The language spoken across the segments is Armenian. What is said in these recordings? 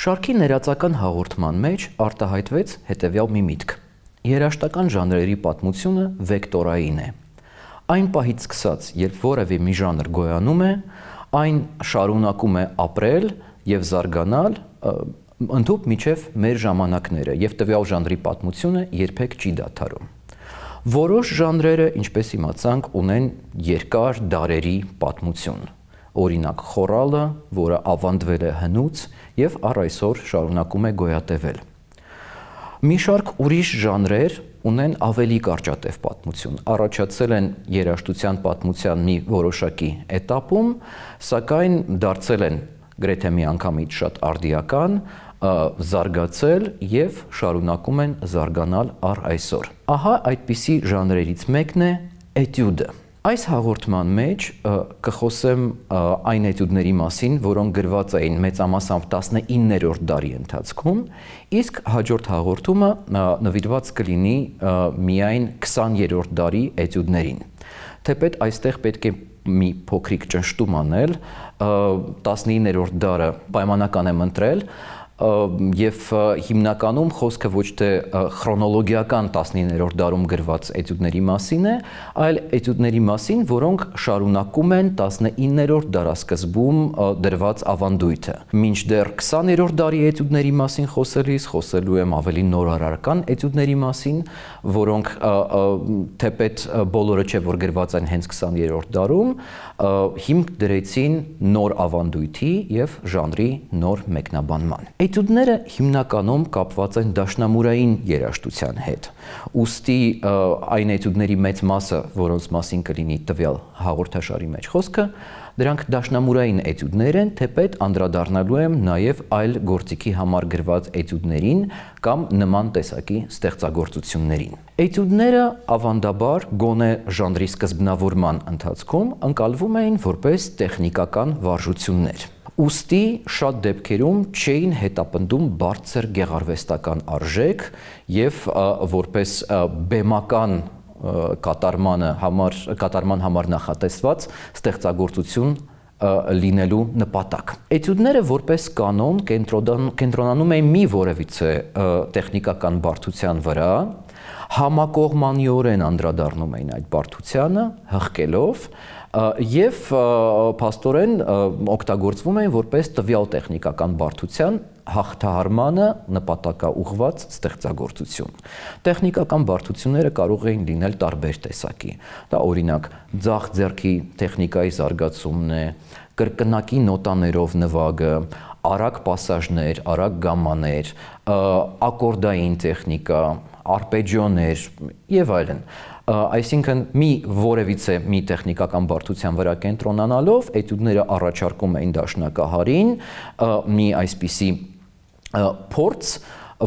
Շարքի ներածական հաղորդման մեջ արտահայտվեց հետևյալ մի միտք. երաժշտական ժանրերի պատմությունը վեկտորային է։ Այն պահից սկսած, երբ որևէ մի ժանր գոյանում է, այն շարունակում է ապրել եւ զարգանալ ընդհուպ մինչև մեր ժամանակները եւ տվյալ ժանրի պատմությունը երբեք չի դադարում։ Որոշ ժանրերը, ինչպես իմացանք, ունեն երկար դարերի պատմություն։ Օրինակ խորալը, որը ավանդվել է հնուց եւ առ այսօր շարունակում է գոյատևել։ Մի շարք ուրիշ ժանրեր ունեն ավելի կարճատև պատմություն, առաջացել են երաժշտության պատմության մի որոշակի էտապում, սակայն դարձել են գրեթե միանգամից շատ արդիական, զարգացել եւ շարունակում են զարգանալ առ այսօր։ Ահա այդպիսի ժանրերից մեկն է էտյուդը։ Այս հաղորդման մեջ կխոսեմ այն էտյուդների մասին, որոնք գրված էին մեծամասամբ 19-րդ դարի ընթացքում, իսկ հաջորդ հաղորդումը նվիրված կլինի միայն 20-րդ դարի էտյուդներին։ Թեպետ այստեղ պետք է մի փոքրիկ ճնշտում անել, 19-րդ դարը պայմանական եմ ընտրել, եւ հիմնականում խոսքը ոչ թե քրոնոլոգիական 19-րդ դարում գրված էտյուդների մասին է, այլ էտյուդների մասին, որոնք շարունակում են 19-րդ դարասկզբում դրված ավանդույթը։ Մինչդեռ 20-րդ դարի էտյուդների մասին խոսելիս խոսելու եմ ավելի նորարարական էտյուդների մասին, որոնք թեպետ բոլորը չէ որ գրված են հենց 20-րդ դարում, հիմք դրեցին նոր ավանդույթի եւ ժանրի նոր մեկնաբանման։ Էտյուդները հիմնականում կապված են դաշնամուրային երաժշտության հետ։ Ուստի այն էտյուդների մեծ մասը, որոնց մասին կլինի տվյալ հաղորդաշարի մեջ խոսքը, դրանք դաշնամուրային էտյուդներ են, թեպետ անդրադառնալու եմ նաև այլ գործիքի համար գրված էտյուդներին կամ նման տեսակի ստեղծագործություններին։ Էտյուդները ավանդաբար գոնե ժանրի սկզբնավորման ընթացքում ընկալվում էին որպես տեխնիկական վարժություններ։ Ուստի շատ դեպքերում չէին հետապնդում բարձր գեղարվեստական արժեք եւ որպես բեմական կատարման համար նախատեսված ստեղծագործություն լինելու նպատակ։ Էտյուդները որպես կանոն կենտրոնանում էին մի որևիցե տեխնիկական բարդության վրա, համակողմանիորեն անդրադառնում էին այդ բարդությանը, հղկելով եւ փաստորեն օգտագործվում էին որպես տվյալ տեխնիկական բարդության հաղթահարմանը նպատակաուղղված ստեղծագործություն։ Տեխնիկական բարդությունները կարող էին լինել տարբեր տեսակի։ Դա օրինակ ձախ ձեռքի տեխնիկայի զարգացումն է, կրկնակի նոտաներով նվագը, արագ պասաժներ, արագ գամմաներ, ակորդային տեխնիկա, արպեջիոներ եւ այլն։ Այսինքն որևիցե մի տեխնիկական բարդության վրա կենտրոնանալով էտյուդները առաջարկում էին դաշնակահարին մի այսպիսի փորձ,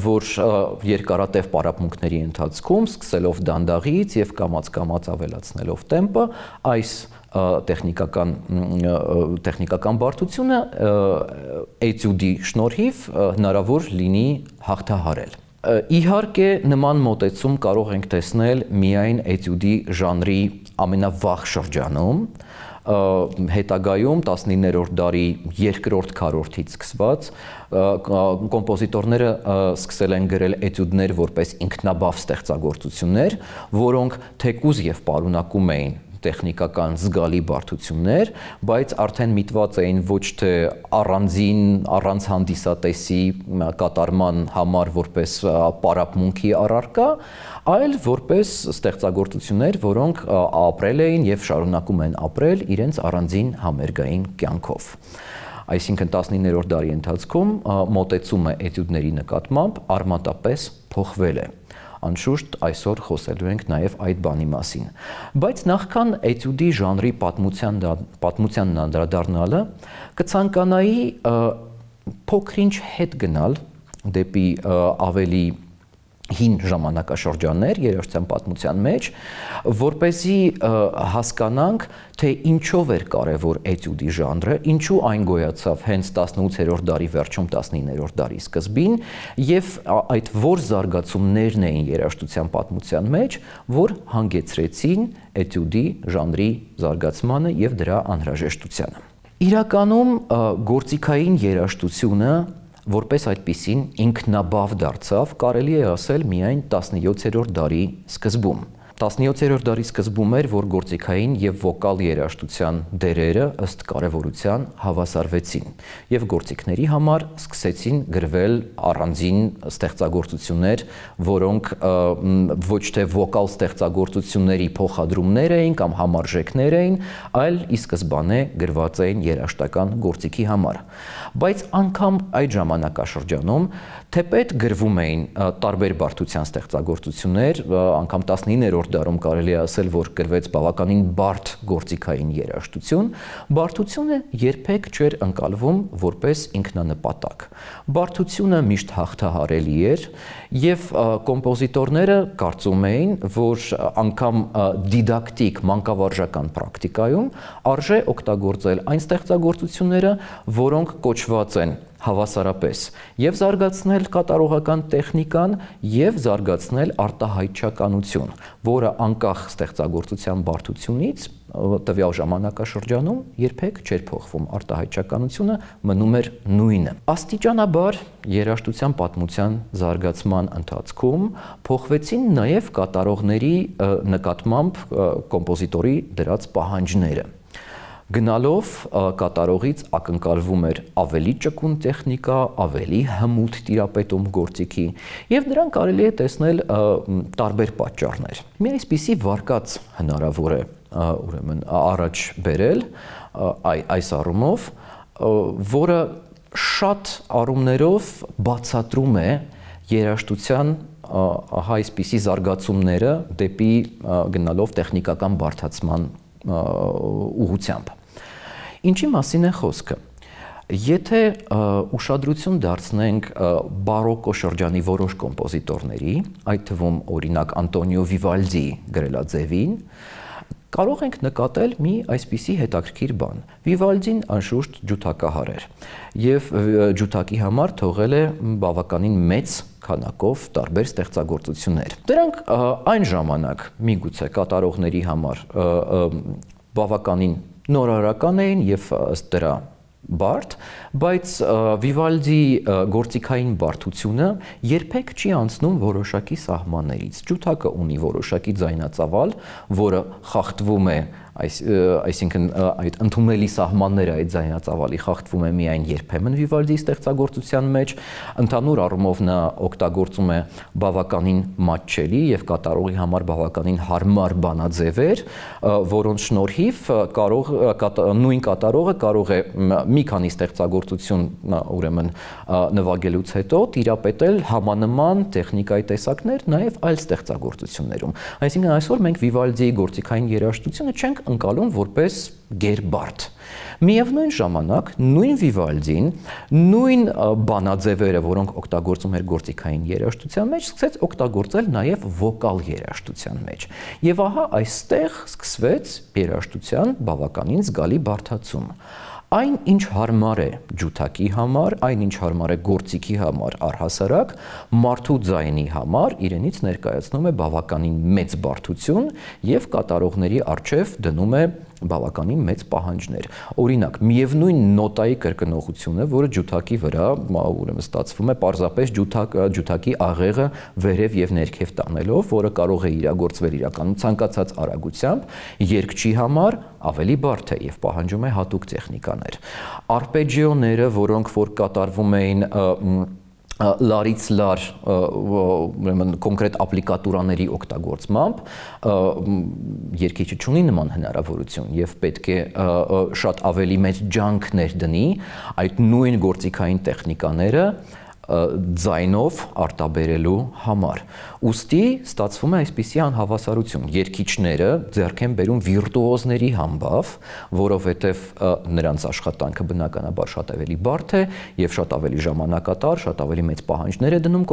որ երկարատև պարապմունքների ընթացքում, սկսելով դանդաղից եւ կամաց ավելացնելով տեմպը, այս տեխնիկական բարդությունը էտյուդի շնորհիվ հնարավոր լինի հաղթահարել։ Իհարկե նման մոտեցում կարող ենք տեսնել միայն էտյուդի ժանրի ամենավաղ շրջանում, հետագայում 19-րդ դարի երկրորդ քառորդից սկսված կոմպոզիտորները սկսել են գրել էտյուդներ որպես ինքնաբավ ստեղծագործություններ, որոնք թեկուզ եւ պարունակում էին տեխնիկական զգալի բարդություններ, բայց արդեն միտված էին ոչ թե առանց հանդիսատեսի կատարման համար որպես պարապմունքի առարկա, այլ որպես ստեղծագործություններ, որոնք ապրել էին եւ շարունակում են ապրել իրենց առանձին համերգային կյանքով։ Այսինքն 19-րդ դարի ընթացքում մոտեցումը էտյուդների նկատմամբ արմատապես փոխվել է։ Անշուշտ այսօր խոսելու ենք նաև այդ բանի մասին։ Բայց նախքան էտյուդի ժանրի պատմությանն անդրադառնալը, կցանկանայի փոքրինչ հետ գնալ դեպի ավելի հին ժամանակաշրջաններ երաժշտության պատմության մեջ, որպեսզի հասկանանք, թե ինչով էր կարևոր էտյուդի ժանրը, ինչու այն գոյացավ հենց 18-րդ դարի վերջում 19-րդ դարի սկզբին եւ այդ որ զարգացումներն էին երաժշտության պատմության մեջ, որ հանգեցրեցին էտյուդի ժանրի զարգացմանը եւ դրա անհրաժեշտությանը։ Իրականում գործիքային երաժշտությունը որպես այդպիսին ինքնաբավ դարձավ, կարելի է ասել միայն 17-րդ դարի սկզբում։ 17-րդ դարի սկզբում էր, որ գործիքային եւ վոկալ երաժշտության դերերը ըստ կարևորության հավասարվեցին եւ գործիքների համար սկսեցին գրվել առանձին ստեղծագործություններ, որոնք ոչ թե վոկալ ստեղծագործությունների փոխադրումներ էին կամ համարժեքներ էին, այլ ի սկզբանե գրված էին երաժշտական գործիքի համար։ Բայց անգամ այդ ժամանակաշրջանում թեպետ գրվում էին տարբեր բարդության ստեղծագործություններ, անգամ 19-րդ դարում կարելի է ասել, որ գրվեց բավականին բարդ գործիքային երաժշտություն, բարդությունը երբեք չէր ընկալվում որպես ինքնանպատակ։ Բարդությունը միշտ հաղթահարելի էր եւ կոմպոզիտորները կարծում էին, որ անգամ դիդակտիկ մանկավարժական պրակտիկայում արժե օգտագործել այն ստեղծագործությունները, որոնք կոչված են հավասարապես եւ զարգացնել կատարողական տեխնիկան եւ զարգացնել արտահայտչականություն, որը անկախ ստեղծագործության բարդությունից տվյալ ժամանակաշրջանում երբեք չէր փոխվում, արտահայտչականությունը մնում էր նույնը։ Աստիճանաբար երաժշտության պատմության զարգացման ընթացքում փոխվեցին նաեւ կատարողների նկատմամբ կոմպոզիտորի դրած պահանջները։ Գնալով կատարողից ակնկալվում էր ավելի ճկուն տեխնիկա, ավելի հմուտ տիրապետում գործիքի, եւ դրան կարելի է տեսնել տարբեր պատճառներ։ Մի այսպիսի վարկած հնարավոր է ուրեմն առաջ բերել այս առումով, որը շատ առումներով բացատրում է երաժշտության այսպիսի զարգացումները դեպի գնալով տեխնիկական բարդացման ուղղությամբ։ Ինչի մասին է խոսքը։ Եթե ուշադրություն դարձնենք բարոկո շրջանի որոշ կոմպոզիտորների, այդ թվում օրինակ Անտոնիո Վիվալդիի գրելաձևին, կարող ենք նկատել մի այսպիսի հետաքրքիր բան։ Վիվալդին անշուշտ ջութակահար էր եւ ջութակի համար թողել է բավականին մեծ քանակով տարբեր ստեղծագործություններ։ Դրանք այն ժամանակ միգուցե կատարողների համար բավականին նորարարական էին եւ ըստ դրա բարդ, բայց Վիվալդիի գործիքային բարդությունը երբեք չի անցնում որոշակի սահմաններից։ Ջութակը ունի որոշակի ձայնածավալ, որը խախտվում է, այսինքն այդ ընդունելի սահմանները այդ ձայնածավալի խախտվում է միայն երբեմն Վիվալդիի ստեղծագործության մեջ, ընդհանուր առումով նա օգտագործում է բավականին մատչելի եւ կատարողի համար բավականին հարմար բանաձևեր, որոնց շնորհիվ նույն կատարողը կարող է մի քանի ստեղծագործություն ուրեմն նվագելուց հետո տիրապետել համանման տեխնիկայի տեսակներ նաև այլ ստեղծագործություններում։ Այսինքն այսօր մենք Վիվալդիի գործիքային երաժշտությունը չենք ընկալում որպես գերբարդ։ Միևնույն ժամանակ նույն Վիվալդին, նույն բանաձևերը, որոնք օգտագործում էր գործիքային երաժշտության մեջ, սկսեց օգտագործել նաև վոկալ երաժշտության մեջ։ Եվ ահա այստեղ սկսվեց երաժշտության բավականին զգալի բարդացում։ Այն, ինչ հարմար է ջութակի համար, այն, ինչ հարմար է գործիքի համար առհասարակ, մարդու ձայնի համար իրենից ներկայացնում է բավականին մեծ բարդություն եւ կատարողների առջև դնում է բավականին մեծ պահանջներ։ Օրինակ, միևնույն նոտայի կրկնողությունը, որը ջութակի վրա ուրեմն ստացվում է պարզապես ջութակի աղեղը վերև եւ ներքև տանելով, որը կարող է իրագործվել իրականում ցանկացած արագությամբ, երգչի համար ավելի բարդ է եւ պահանջում է հատուկ տեխնիկաներ։ Արպեջիոները, որոնք որ կատարվում էին լարից լար ուրեմն կոնկրետ ապլիկատուրաների օգտագործմամբ երգիչը չունի նման հնարավորություն եւ պետք է շատ ավելի մեծ ջանք ներդնի այդ նույն գործիքային տեխնիկաները ձայնով արտաբերելու համար։ Ուստի ստացվում է այսպիսի անհավասարություն։ Երգիչները ձեռք են բերում վիրտուոզների համբավ, որովհետև նրանց աշխատանքը բնականաբար շատ ավելի բարդ է եւ շատ ավելի ժամանակատար, շատ ավելի մեծ պահանջներ է դնում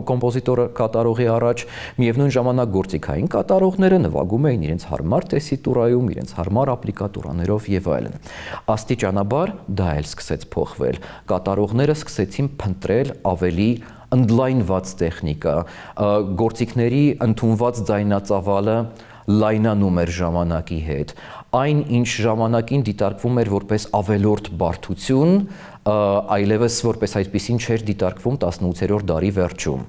կոմպոզիտորը կատարողի առաջ։ Միևնույն ժամանակ գործիքային կատարողները նվագում էին իրենց հարմար տեսիտուրայում, իրենց հարմար ապլիկատուրաներով եւ այլն։ Աստիճանաբար դա էլ սկսեց փոխվել։ Կատարողները սկսեցին փնտրել ավելի ընդլայնված տեխնիկա, գործիքների ընդունված ձայնածավալը լայնանում էր ժամանակի հետ, այն ինչ ժամանակին դիտարկվում էր որպես ավելորդ բարդություն, այլևս որպես այդպիսին չէր դիտարկվում 18-րդ դարի վերջում։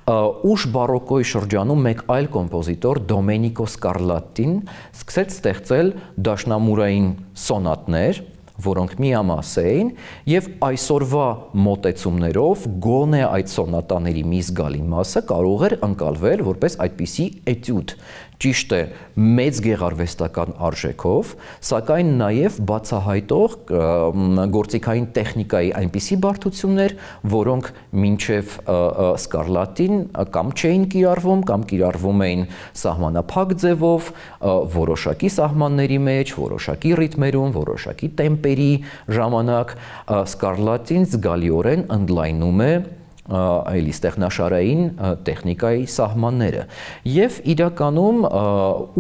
Ուշ բարոկոյի շրջանում մեկ այլ կոմպոզիտոր Դոմենիկո Սկարլատտին սկսեց ստեղծել դաշնամուրային սոնատներ, որոնք միամաս էին, և այսօրվա մոտեցումներով գոնե այդ սոնատաների մի զգալի մասը կարող էր ընկալվել որպես այդպիսի էտյուդ, ճիշտ է, մեծ գեղարվեստական արժեքով, սակայն նաև բացահայտող գործիքային տեխնիկայի այնպիսի բարդություններ, որոնք մինչև Սկարլատտին կամ չէին կիրառվում, կամ կիրառվում էին սահմանափակ ձևով, որոշակի սահմանների մեջ, որոշակի ռիթմերում, որոշակի տեմպերի ժամանակ, Սկարլատտին զգալիորեն ընդլայնում է այլ ստեղնաշարային տեխնիկայի սահմանները և իրականում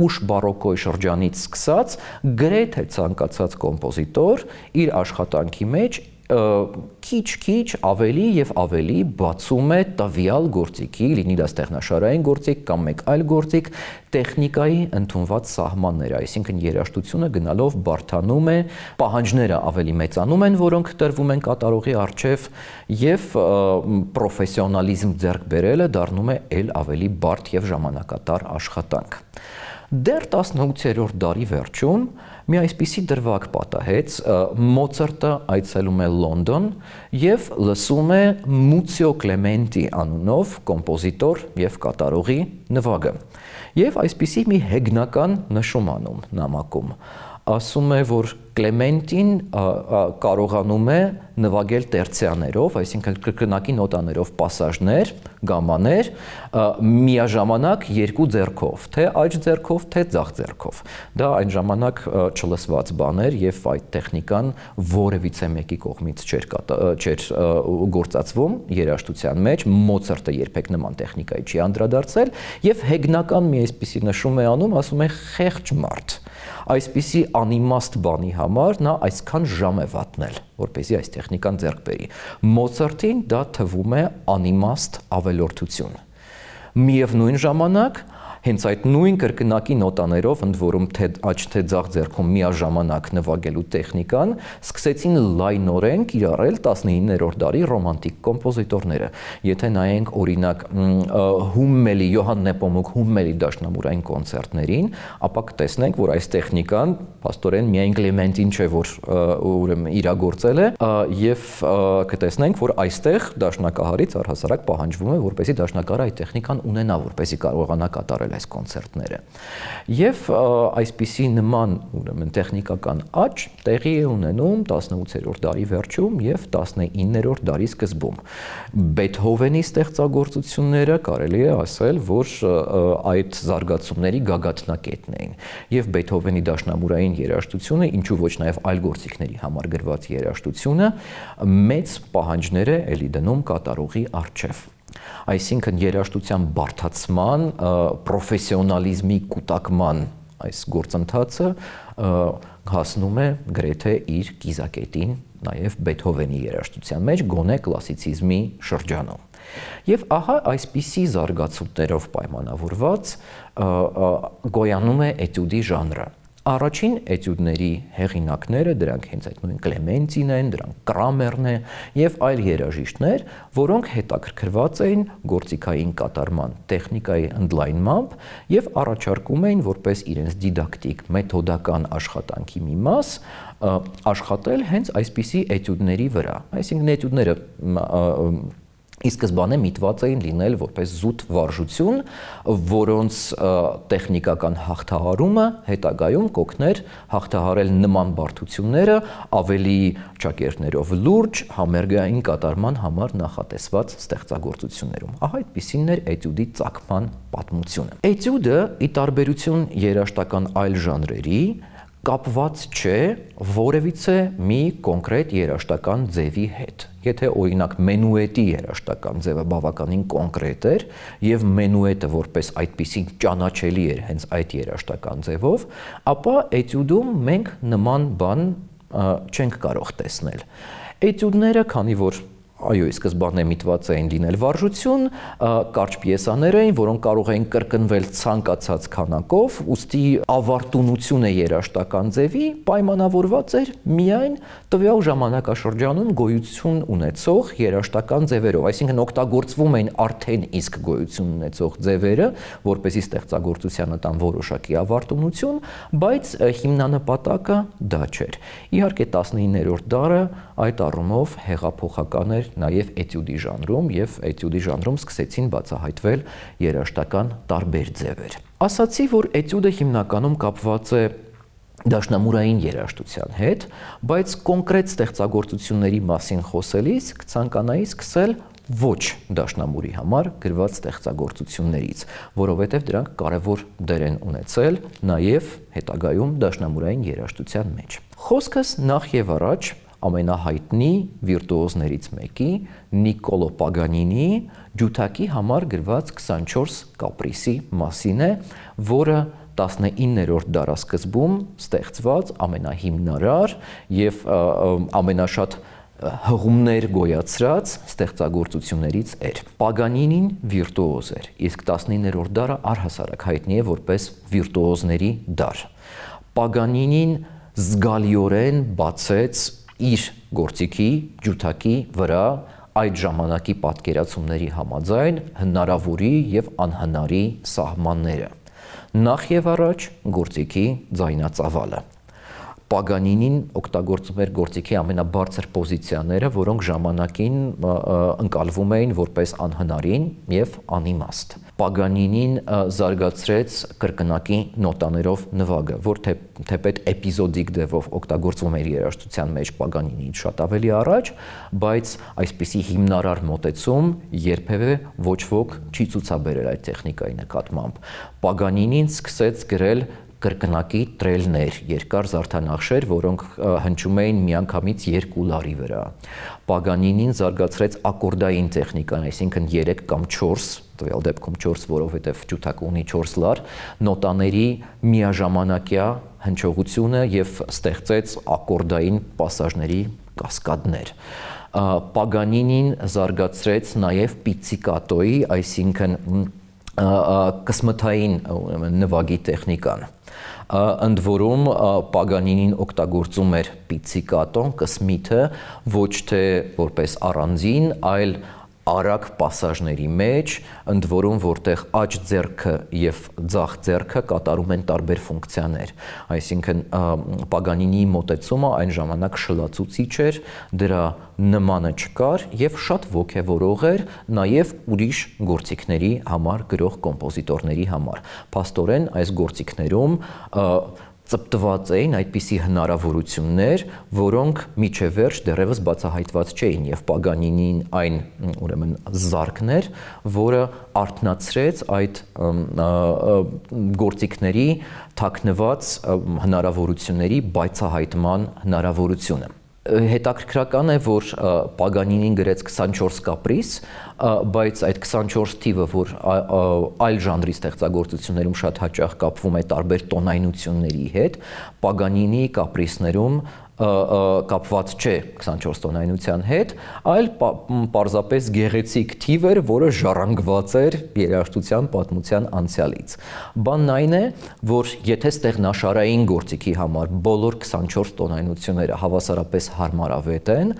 ուշ բարոկոյի շրջանից սկսած գրեթե ցանկացած կոմպոզիտոր իր աշխատանքի մեջ քիչ-քիչ ավելի և ավելի բացում է տվյալ գործիքի, լինի դա ստեղնաշարային գործիք կամ մեկ այլ գործիք, տեխնիկայի ընդունված սահմանները, այսինքն երաժշտությունը գնալով բարդանում է, պահանջները ավելի մեծանում են, որոնք տրվում են կատարողի առջև և պրոֆեսիոնալիզմ ձեռք բերելը դառնում է էլ ավելի բարդ և ժամանակատար աշխատանք։ Դեռ 18-րդ դարի վերջում մի այսպիսի դրվագ պատահեց, Մոցարտը այցելում է Լոնդոն և լսում է Մուցիո Կլեմենտի անունով կոմպոզիտոր և կատարողի նվագը և այսպիսի մի հեգնական նշում անում նամակում, ասում է, որ Կլեմենտին կարողանում է նվագել տերցիաներով, այսինքն կրկնակի նոտաներով պասաժներ, գամմաներ, միաժամանակ երկու ձեռքով, թե աջ ձեռքով, թե ձախ ձեռքով։ Դա այն ժամանակ չլսված բան էր և այդ տեխնիկան որևիցե մեկի կողմից չէր գործածվում երաժշտության մեջ, Մոցարտը երբեք նման տեխնիկայի չի անդրադարձել և հեգնական մի այսպիսի նշում է անում, ասում է խեղճ մարդ, այսպիսի անիմաստ բանի համար նա այսքան ժամ է վատնել, որպեսզի այս տեխնիկան ձեռք բերի։ Մոցարտին դա թվում է անիմաստ ավելորդություն։ Միևնույն ժամանակ հենց այդ նույն կրկնակի նոտաներով, ընդ որում թե աջ թե ձախ ձեռքում միաժամանակ նվագելու տեխնիկան, սկսեցին լայնորեն կիրառել 19-րդ դարի ռոմանտիկ կոմպոզիտորները։ Եթե նայենք օրինակ Հումմելի, Յոհան Նեպոմուկ Հումմելի դաշնամուրային կոնցերտներին, ապա կտեսնենք, որ այս տեխնիկան փաստորեն միայն Կլեմենտին չէ, որ ուրեմն իրագործել է, եւ կտեսնենք, որ այստեղ դաշնակահարից առհասարակ պահանջվում է, որպեսզի դաշնակահարը այդ տեխնիկան ունենա, որպեսզի կարողանա կատարել այս կոնցերտները։ Եվ այսպիսի նման ուրեմն տեխնիկական աճ տեղի է ունենում 18-րդ դարի վերջում եւ 19-րդ դարի սկզբում։ Բեթհովենի ստեղծագործությունները կարելի է ասել, որ այդ զարգացումների գագաթնակետն էին։ Եվ Բեթհովենի դաշնամուրային երաժշտությունը, ինչու ոչ նաեւ այլ գործիքների համար գրված երաժշտությունը մեծ պահանջներ է էլի դնում կատարողի առջև։ Այսինքն երաժշտության բարդացման, պրոֆեսիոնալիզմի կուտակման այս գործընթացը հասնում է գրեթե իր կիզակետին նաև Բեթհովենի երաժշտության մեջ, գոնե կլասիցիզմի շրջանում։ Եվ ահա այսպիսի զարգացումներով պայմանավորված գոյանում է էտյուդի ժանրը։ Առաջին էտյուդների հեղինակները, դրանք հենց այդ նույն Կլեմենտին են, դրանք Կրամերն է եւ այլ երաժիշտներ, որոնք հետաքրքրված էին գործիքային կատարման տեխնիկայի ընդլայնմամբ եւ առաջարկում էին որպես իրենց դիդակտիկ, մեթոդական աշխատանքի մի մաս աշխատել հենց այսպիսի էտյուդների վրա։ Այսինքն էտյուդները ի սկզբանե միտված էին լինել որպես զուտ վարժություն, որոնց տեխնիկական հաղթահարումը հետագայում կօգներ հաղթահարել նման բարդությունները ավելի ճակերտներով լուրջ համերգային կատարման համար նախատեսված ստեղծագործություններում։ Ահա այդպիսին էր էտյուդի ծագման պատմությունը։ Էտյուդը, ի տարբերություն երաժշտական այլ ժանրերի, կապված չէ որևիցե մի կոնկրետ երաժշտական ձևի հետ։ Եթե օրինակ մենուետի երաժշտական ձևը բավականին կոնկրետ էր եւ մենուետը որպես այդպիսին ճանաչելի էր հենց այդ երաժշտական ձևով, ապա էտյուդում մենք նման բան չենք կարող տեսնել։ Էտյուդները, քանի որ այո, սկզբանե միտված էին լինել վարժություն, կարճ պիեսաներ էին, որոնք կարող էին կրկնվել ցանկացած քանակով, ուստի ավարտունությունը երաժշտական ձևի պայմանավորված էր միայն տվյալ ժամանակաշրջանում գոյություն ունեցող երաժշտական ձևերով, այսինքն օգտագործվում էին արդեն իսկ գոյություն ունեցող ձևերը, որպեսզի ստեղծագործությանը տան որոշակի ավարտունություն, բայց հիմնանպատակը դա չէր։ Իհարկե 19-րդ դարը այդ առումով հեղափոխական էր նաև էտյուդի ժանրում եւ էտյուդի ժանրում սկսեցին բացահայտվել երաժշտական տարբեր ձևեր։ Ասացի, որ էտյուդը հիմնականում կապված է դաշնամուրային երաժշտության հետ, բայց կոնկրետ ստեղծագործությունների մասին խոսելիս կցանկանայի սկսել ոչ դաշնամուրի համար գրված ստեղծագործություններից, որովհետև դրանք կարևոր դեր են ունեցել նաև հետագայում դաշնամուրային երաժշտության մեջ։ Խոսքս նախ եւ առաջ ամենահայտնի վիրտուոզներից մեկի Նիկոլո Պագանինի ջութակի համար գրված 24 կապրիսի մասին է, որը 19-րդ դարասկզբում ստեղծված ամենահիմնարար եւ ամենաշատ հղումներ գոյացրած ստեղծագործություններից էր։ Պագանինին վիրտուոզ էր, իսկ 19-րդ դարը առհասարակ հայտնի է որպես վիրտուոզների դար։ Պագանինին զգալիորեն բացեց իր գործիքի ջութակի վրա այդ ժամանակի պատկերացումների համաձայն հնարավորի եւ անհնարի սահմանները։ Նախ եւ առաջ գործիքի ձայնածավալը։ Պագանինին օգտագործում էր գործիքի ամենաբարձր պոզիցիաները, որոնք ժամանակին ընկալվում էին որպես անհնարին եւ անիմաստ։ Պագանինին զարգացրեց կրկնակի նոտաներով նվագը, որ թեպետ էպիզոդիկ ձևով օգտագործվում էր երաժշտության մեջ Պագանինին շատ ավելի առաջ, բայց այսպիսի հիմնարար մոտեցում երբևէ ոչ ոք չի ցուցաբերել այդ տեխնիկայի նկատմամբ։ Պագանինին սկսեց գրել կրկնակի տրելներ, երկար զարդանախշեր, որոնք հնչում էին միանգամից երկու լարի վրա։ Պագանինին զարգացրեց ակորդային տեխնիկան, այսինքն 3 կամ 4, տվյալ դեպքում 4, որովհետև ջութակը ունի 4 լար, նոտաների միաժամանակյա հնչողությունը եւ ստեղծեց ակորդային պասաժների կասկադներ։ Պագանինին զարգացրեց նաեւ պիցիկատոյի, այսինքն կսմթային նվագի տեխնիկան։ Ընդ որում Պագանինին օգտագործում էր պիցիկատոն, կսմիթը ոչ թե որպես առանձին, այլ արագ պասաժների մեջ, ընդ որում որտեղ աջ ձեռքը եւ ձախ ձեռքը կատարում են տարբեր ֆունկցիաներ։ Այսինքն Պագանինի մոտեցումը այն ժամանակ շլացուցիչ էր, դրա նմանը չկար եւ շատ ոգևորող էր նաեւ ուրիշ գործիքների համար գրող կոմպոզիտորների համար։ Փաստորեն այս գործիքներում ծպտված էին այդպիսի հնարավորություններ, որոնք միջև վերջ դեռևս բացահայտված չէին եւ Պագանինին այն ուրեմն զարկն էր, որը արթնացրեց այդ գործիքների թաքնված հնարավորությունների բայցահայտման հնարավորությունը։ Հետաքրքրական է, որ Պագանինին գրեց 24 կապրիս, բայց այդ 24 թիվը, որ այլ ժանրի ստեղծագործություններում շատ հաճախ կապվում է տարբեր տոնայնությունների հետ, Պագանինի կապրիսներում կապված չէ 24 տոնայնության հետ, այլ պարզապես գեղեցիկ թիվ էր, որը ժառանգված էր երաժշտության պատմության անցյալից։ Բանն այն է, որ եթե ստեղնաշարային գործիքի համար բոլոր 24 տոնայնությունները հավասարապես հարմարավետ են,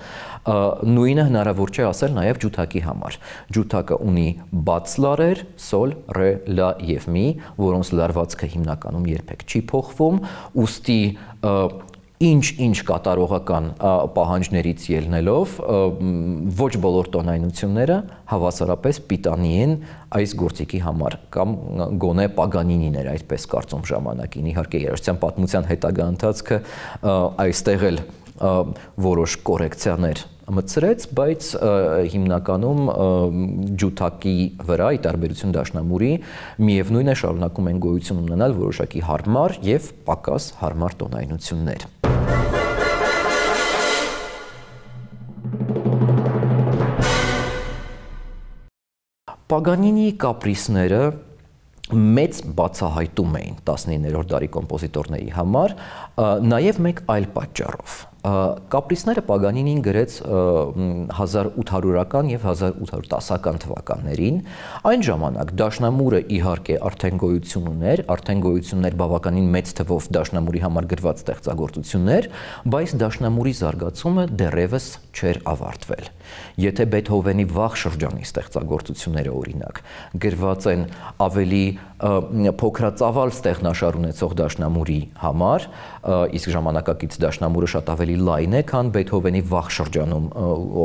նույնը հնարավոր չէ ասել նաև ջութակի համար։ Ջութակը ունի բաց լարեր, սոլ, ռե, լա եւ մի, որոնց լարվածքը հիմնականում երբեք չի փոխվում, ուստի ինչ կատարողական պահանջներից ելնելով ոչ բոլոր տոնայնությունները հավասարապես պիտանի են այս գործիքի համար կամ գոնե Պագանինին էր այդպես կարծում ժամանակին։ Իհարկե երաժշտության պատմության հետագա ընթացքը այստեղ էլ որոշ կորեկցիաներ մտցրեց, բայց հիմնականում ջութակի վրա ի տարբերություն դաշնամուրի միևնույն է շարունակում են գոյություն ունենալ որոշակի հարմար եւ պակաս հարմար տոնայնություններ։ Պագանինի կապրիսները մեծ բացահայտում էին 19-րդ դարի կոմպոզիտորների համար, նաև մեկ այլ պատճառով։ Կապրիսները Պագանինին գրեց 1800-ական եւ 1810-ական թվականներին։ Այն ժամանակ դաշնամուրը իհարկե արդեն գոյություն ուներ բավականին մեծ թվով դաշնամուրի համար գրված ստեղծագործություններ, բայց դաշնամուրի զարգացումը դեռևս չէր ավարտվել։ Եթե Բեթհովենի վաղ շրջանի ստեղծագործությունները օրինակ գրված են ավելի փոքրածավալ ստեղնաշար ունեցող դաշնամուրի համար, իսկ ժամանակակից դաշնամուրը շատ ավելի լայն է, քան Բեթհովենի վաղ շրջանում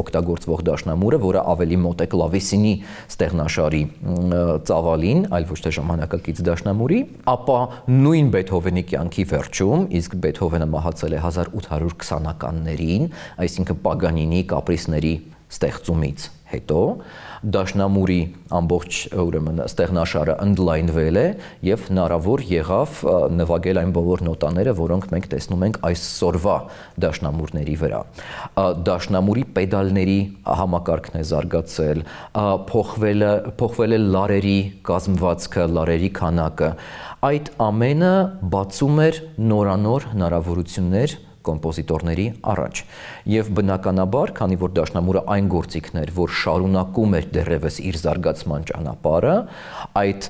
օգտագործվող դաշնամուրը, որը ավելի մոտ է կլավեսինի ստեղնաշարի ծավալին, այլ ոչ թե ժամանակակից դաշնամուրի, ապա նույն Բեթհովենի կյանքի վերջում, իսկ Բեթհովենը մահացել է 1820-ականներին, այսինքն Պագանինի կապրիսների ստեղծումից հետո դաշնամուրի ամբողջ ստեղնաշարը ընդլայնվել է եւ հնարավոր եղավ նվագել այն բոլոր նոտաները, որոնք մենք տեսնում ենք այսօրվա դաշնամուրների վրա։ Դաշնամուրի պեդալների համակարգն է զարգացել, փոխվել է լարերի կազմվածքը, լարերի քանակը։ Այդ ամենը բացում էր նորանոր հնարավորություններ կոմպոզիտորների առաջ եւ բնականաբար, քանի որ դաշնամուրը այն գործիքն էր, որ շարունակում էր դեռևս իր զարգացման ճանապարհը, այդ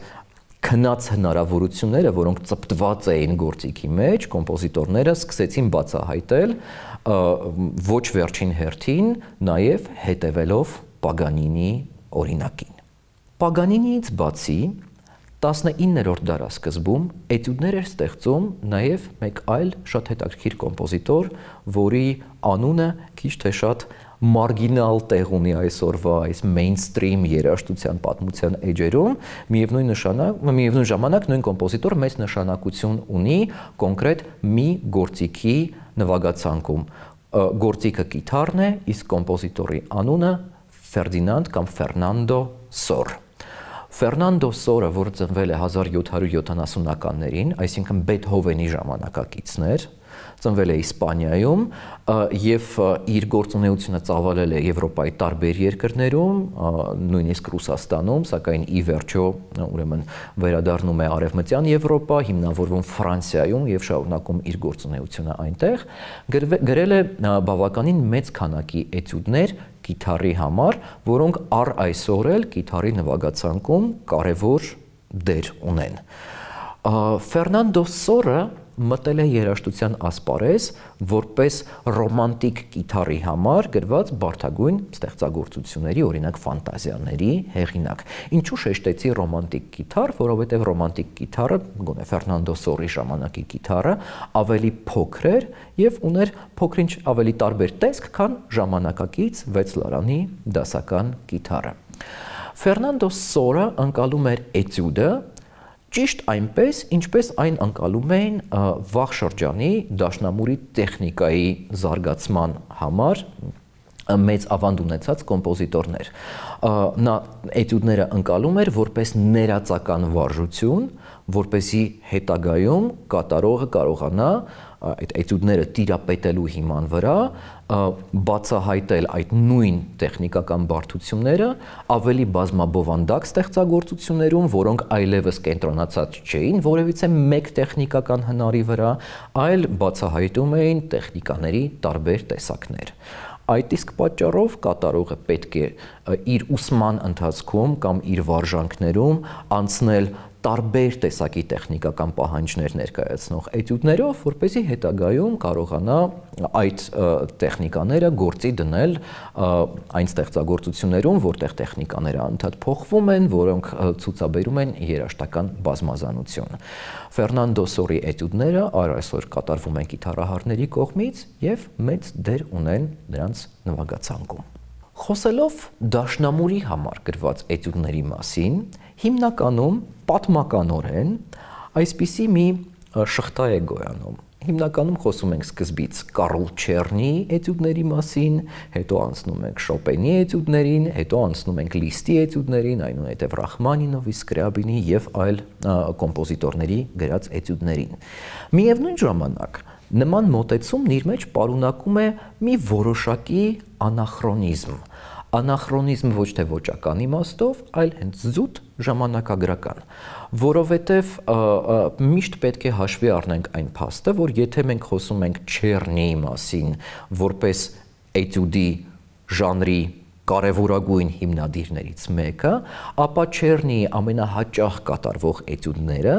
քնած հնարավորությունները, որոնք ծպտված էին գործիքի մեջ, կոմպոզիտորները սկսեցին բացահայտել ոչ վերջին հերթին նաեւ հետևելով Պագանինի օրինակին։ Պագանինիից բացի 19-րդ դարասկզբում էտյուդներ էր ստեղծում նաև մեկ այլ շատ հետաքրքիր կոմպոզիտոր, որի անունը քիչ թե շատ մարգինալ տեղ ունի այսօրվա այս մեյնստրիմ երաժշտության պատմության էջերում, միևնույն ժամանակ նույն կոմպոզիտորը մեծ նշանակություն ունի կոնկրետ մի գործիքի նվագացանկում։ Գործիքը կիթառն է, իսկ կոմպոզիտորի անունը Ֆերդինանդ կամ Ֆերնանդո Սոր։ Ֆերնանդո Սորը, որը ծնվել է 1770-ականներին, այսինքն Բեթհովենի ժամանակակիցն էր, ծնվել է Իսպանիայում եւ իր գործունեությունը ծավալել է Եվրոպայի տարբեր երկրներում, նույնիսկ Ռուսաստանում, սակայն ի վերջո ուրեմն վերադառնում է Արևմտյան Եվրոպա, հիմնավորվում Ֆրանսիայում եւ շարունակում իր գործունեությունը այնտեղ, գրել է բավականին մեծ քանակի էտյուդներ կիթառի համար, որոնք առ այսօր էլ կիթառի նվագացանկում կարևոր դեր ունեն։ Ֆերնանդո Սորը մտել է երաժշտության ասպարեզ որպես ռոմանտիկ կիթառի համար գրված բարդագույն ստեղծագործությունների, օրինակ ֆանտազիաների հեղինակ։ Ինչու շեշտեցի ռոմանտիկ կիթառ, որովհետև ռոմանտիկ կիթառը, գոնե Ֆերնանդո Սորի ժամանակի կիթառը, ավելի փոքր էր եւ ուներ փոքրինչ ավելի տարբեր տեսք, քան ժամանակակից 6 լարանի դասական կիթառը։ Ֆերնանդո Սորը ընկալում էր էտյուդը ճիշտ այնպես, ինչպես այն ընկալում էին վաղ շրջանի դաշնամուրի տեխնիկայի զարգացման համար մեծ ավանդ ունեցած կոմպոզիտորներ։ Նա էտյուդները ընկալում էր որպես ներածական վարժություն, որպեսզի հետագայում կատարողը կարողանա այդ էտյուդները տիրապետելու հիման վրա բացահայտել այդ նույն տեխնիկական բարդությունները ավելի բազմաբովանդակ ստեղծագործություններում, որոնք այլևս կենտրոնացած չէին որևիցե մեկ տեխնիկական հնարի վրա, այլ բացահայտում էին տեխնիկաների տարբեր տեսակներ։ Այդ իսկ պատճառով կատարողը պետք է իր ուսման ընթացքում կամ իր վարժանքներում անցնել տարբեր տեսակի տեխնիկական պահանջներ ներկայացնող էտյուդներով, որպեսզի հետագայում կարողանա այդ տեխնիկաները գործի դնել այն ստեղծագործություններում, որտեղ տեխնիկաները անդադ փոխվում են, որոնք ցուցաբերում են երաժշտական բազմազանություն։ Ֆերնանդո Սորի էտյուդները այսօր կատարվում են կիթառահարների կողմից եւ մեծ դեր ունեն նրանց նվագացանկում։ Խոսելով դաշնամուրի համար գրված էտյուդների մասին, հիմնականում պատմականորեն այսպիսի մի շղթա է գոյանում։ Հիմնականում խոսում ենք սկզբից Կարլ Չեռնի էտյուդների մասին, հետո անցնում ենք Շոպենի էտյուդներին, հետո անցնում ենք Լիստի էտյուդներին, այնուհետև Ռախմանինովի, Սկրյաբինի եւ այլ կոմպոզիտորների գրած էտյուդներին։ Միևնույն ժամանակ նման մոտեցումն իր մեջ պարունակում է մի որոշակի անախրոնիզմ։ Անախրոնիզմ ոչ թե ոճական իմաստով, այլ հենց զուտ ժամանակագրական, որովհետև միշտ պետք է հաշվի առնենք այն փաստը, որ եթե մենք խոսում ենք Չեռնիի մասին, որպես էտյուդի ժանրի կարևորագույն հիմնադիրներից մեկը, ապա Չեռնիի ամենահաճախ կատարվող էտյուդները,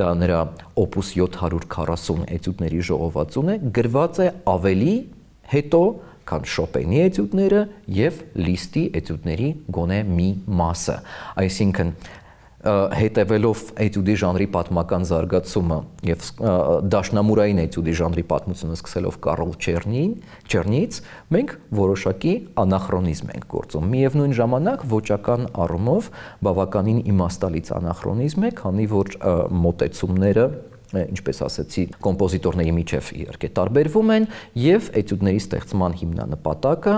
դա նրա օպուս 740 էտյուդների ժողովածուն է, գրված է ավելի հետո, քան Շոպենի էտյուդները եւ Լիստի էտյուդների գոնե մի մասը, այսինքն հետևելով էտյուդի ժանրի պատմական զարգացումը եւ դաշնամուրային էտյուդի ժանրի պատմությունը սկսելով Կարլ Չեռնիից, մենք որոշակի անախրոնիզմ ենք գործում։ Միևնույն ժամանակ ոճական առումով բավականին իմաստալից անախրոնիզմ է, քանի որ մոտեցումները, ինչպես ասեցի, կոմպոզիտորների միջև իհարկե տարբերվում են եւ էտյուդների ստեղծման հիմնանպատակը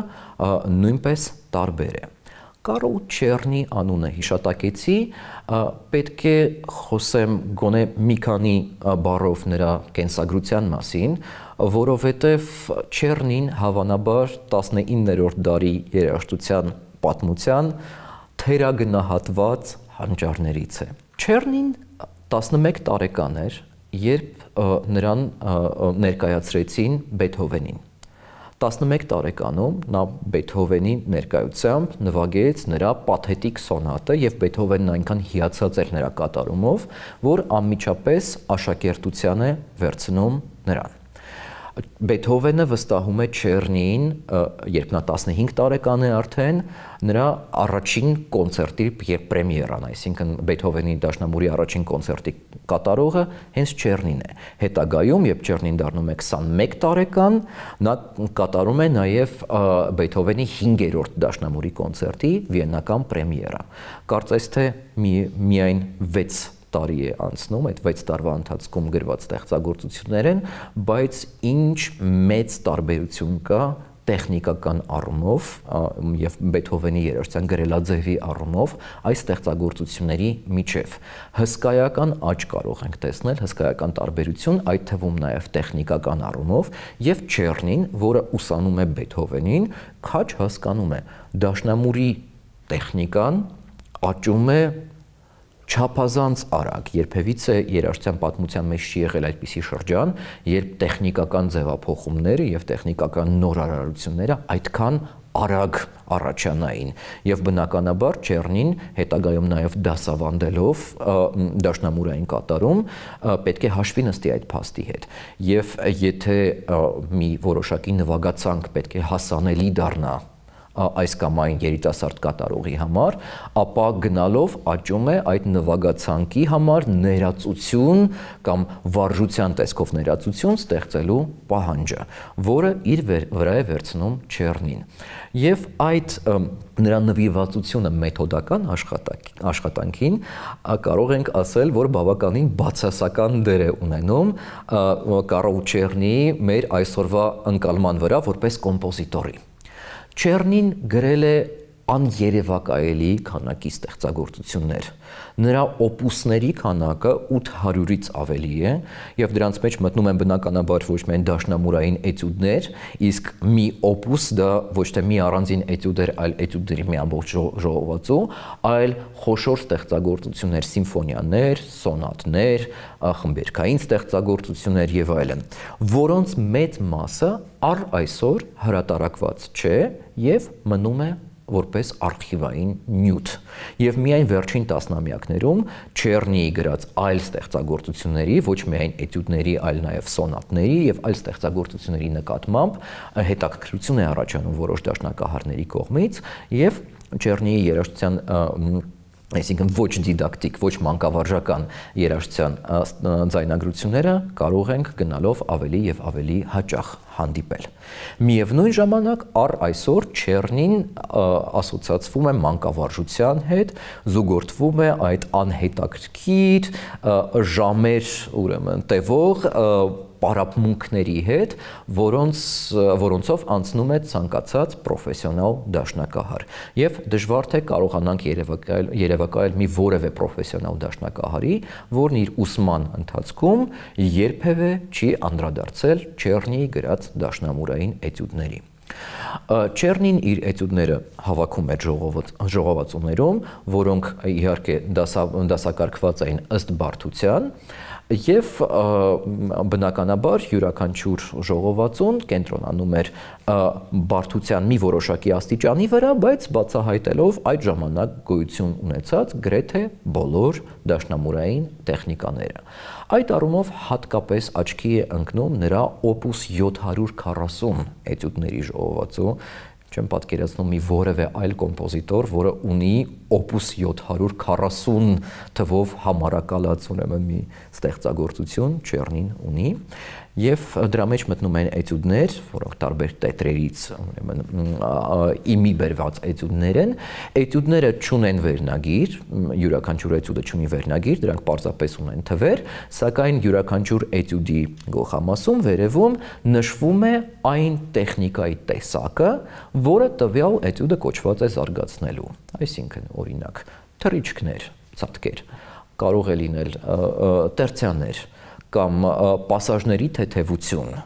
նույնպես տարբեր է։ Կարլ Չեռնի անունը հիշատակեցի, պետք է խոսեմ գոնե մի քանի բառով նրա կենսագրության մասին, որովհետև Չեռնին հավանաբար 19-րդ դարի երաժշտության պատմության թերագնահատված հանճարներից է։ Չեռնին 11 տարեկան էր, երբ նրան ներկայացրեցին Բեթհովենին։ 11 տարեկանում նա Բեթհովենի ներկայությամբ նվագեց նրա պաթետիկ սոնատը եւ Բեթհովենն այնքան հիացած էր նրա կատարումով, որ անմիջապես աշակերտության է վերցնում նրան։ Բեթհովենը վստահում է Չեռնիին, երբ նա 15 տարեկան է արդեն, նրա առաջին կոնցերտի պրեմիերան, այսինքն Բեթհովենի դաշնամուրի առաջին կոնցերտի կատարողը հենց Չեռնին է։ Հետագայում, երբ Չեռնին դառնում է 21 տարեկան, նա կատարում է նաև Բեթհովենի 5-րդ դաշնամուրի կոնցերտի վիեննական պրեմիերա։ Կարծես թե միայն 6 տարի է անցնում, այդ 6 տարվա ընթացքում գրված ստեղծագործություններ են, բայց ինչ մեծ տարբերություն կա տեխնիկական առումով եւ Բեթհովենի երաժշտության գրելաձևի առումով այս ստեղծագործությունների միջև հսկայական աճ կարող ենք տեսնել, հսկայական տարբերություն, այդ թվում նաեւ տեխնիկական առումով եւ Չեռնին, որը ուսանում է Բեթհովենին, քաջ հասկանում է դաշնամուրի տեխնիկան աճում է չափազանց արագ, երբևիցե երաժշտության պատմության մեջ չի եղել այդպիսի շրջան, երբ տեխնիկական ձևափոխումները եւ տեխնիկական նորարարությունները այդքան արագ առաջանային եւ բնականաբար Չեռնին հետագայում նաեւ դասավանդելով դաշնամուրային կատարում պետք է հաշվի նստի այդ փաստի հետ եւ եթե մի որոշակի նվագացանք պետք է հասանելի դառնա այս կամ այն երիտասարդ կատարողի համար, ապա գնալով աճում է այդ նվագացանկի համար ներածություն կամ վարժության տեսքով ներածություն ստեղծելու պահանջը, որը իր վրա է վերցնում Չեռնին։ Եվ այդ նրա նվիրվածությունը մեթոդական աշխատանքին կարող ենք ասել, որ բավականին բացասական դեր է ունենում Կարլ Չեռնիի մեր այսօրվա ընկալման վրա որպես կոմպոզիտորի։ Չեռնին գրել է աներևակայելի քանակի ստեղծագործություններ։ Նրա օպուսների քանակը 800-ից ավելի է, եւ դրանց մեջ մտնում են բնականաբար ոչ միայն դաշնամուրային էտյուդներ, իսկ մի օպուս դա ոչ թե մի առանձին էտյուդ էր, այլ էտյուդների մի ամբողջ ժողովածու, այլ խոշոր ստեղծագործություններ, սիմֆոնիաներ, սոնատներ, խմբերքային ստեղծագործություններ եւ այլն, որոնց մեծ մասը առ այսօր հրատարակված չէ եւ մնում է որպես արխիվային նյութ եւ միայն վերջին տասնամյակներում Չեռնիի գրած այլ ստեղծագործությունների, ոչ միայն էտյուդների, այլ նաեւ սոնատների եւ այլ ստեղծագործությունների նկատմամբ հետաքրքրություն է առաջանում որոշ դաշնակահարների կողմից եւ Չեռնիի երաժշտության այսինքն ոչ դիդակտիկ, ոչ մանկավարժական երաժշտության ձայնագրությունները կարող ենք գնալով ավելի եւ ավելի հաճախ հանդիպել։ Միևնույն ժամանակ առ այսօր Չեռնին ասոցացվում է մանկավարժության հետ, զուգորդվում է այդ անհետաքրքիր ժամեր ուրեմն տևող պարապմունքների հետ, որոնցով անցնում է ցանկացած պրոֆեսիոնալ դաշնակահար։ Եվ դժվար թե կարողանանք երևակայել մի որևէ պրոֆեսիոնալ դաշնակահարի, որն իր ուսման ընթացքում երբևէ չի անդրադարձել Չեռնիի գրած դաշնամուրային էտյուդների։ Չեռնին իր էտյուդները հավաքում էր ժողովածուներում, որոնք իհարկե դասակարգված էին ըստ բարդության, եւ բնականաբար յուրաքանչյուր ժողովածուն կենտրոնանում էր բարդության մի որոշակի աստիճանի վրա, բայց բացահայտելով այդ ժամանակ գոյություն ունեցած գրեթե բոլոր դաշնամուրային տեխնիկաները։ Այդ առումով հատկապես աչքի է ընկնում նրա օպուս 740 էտյուդների ժողովածու։ Չեմ պատկերացնում մի որևէ այլ կոմպոզիտոր, որը ունի օպուս 740 թվով համարակալած ուրեմն մի ստեղծագործություն, Չեռնին ունի, եւ դրա մեջ մտնում են էտյուդներ, որոնք տարբեր տետրերից ուրեմն իմի բերված էտյուդներ են։ Էտյուդները չունեն վերնագիր, յուրաքանչյուր էտյուդը չունի վերնագիր, դրանք պարզապես ունեն թվեր, սակայն յուրաքանչյուր էտյուդի գլխամասում վերևում նշվում է այն տեխնիկայի տեսակը, որը տվյալ էտյուդը կոչված է զարգացնելու։ Այսինքն, օրինակ, թռիչքներ, ցատկեր, կարող է լինել տերցիաներ կամ պասաժների թեթևություն,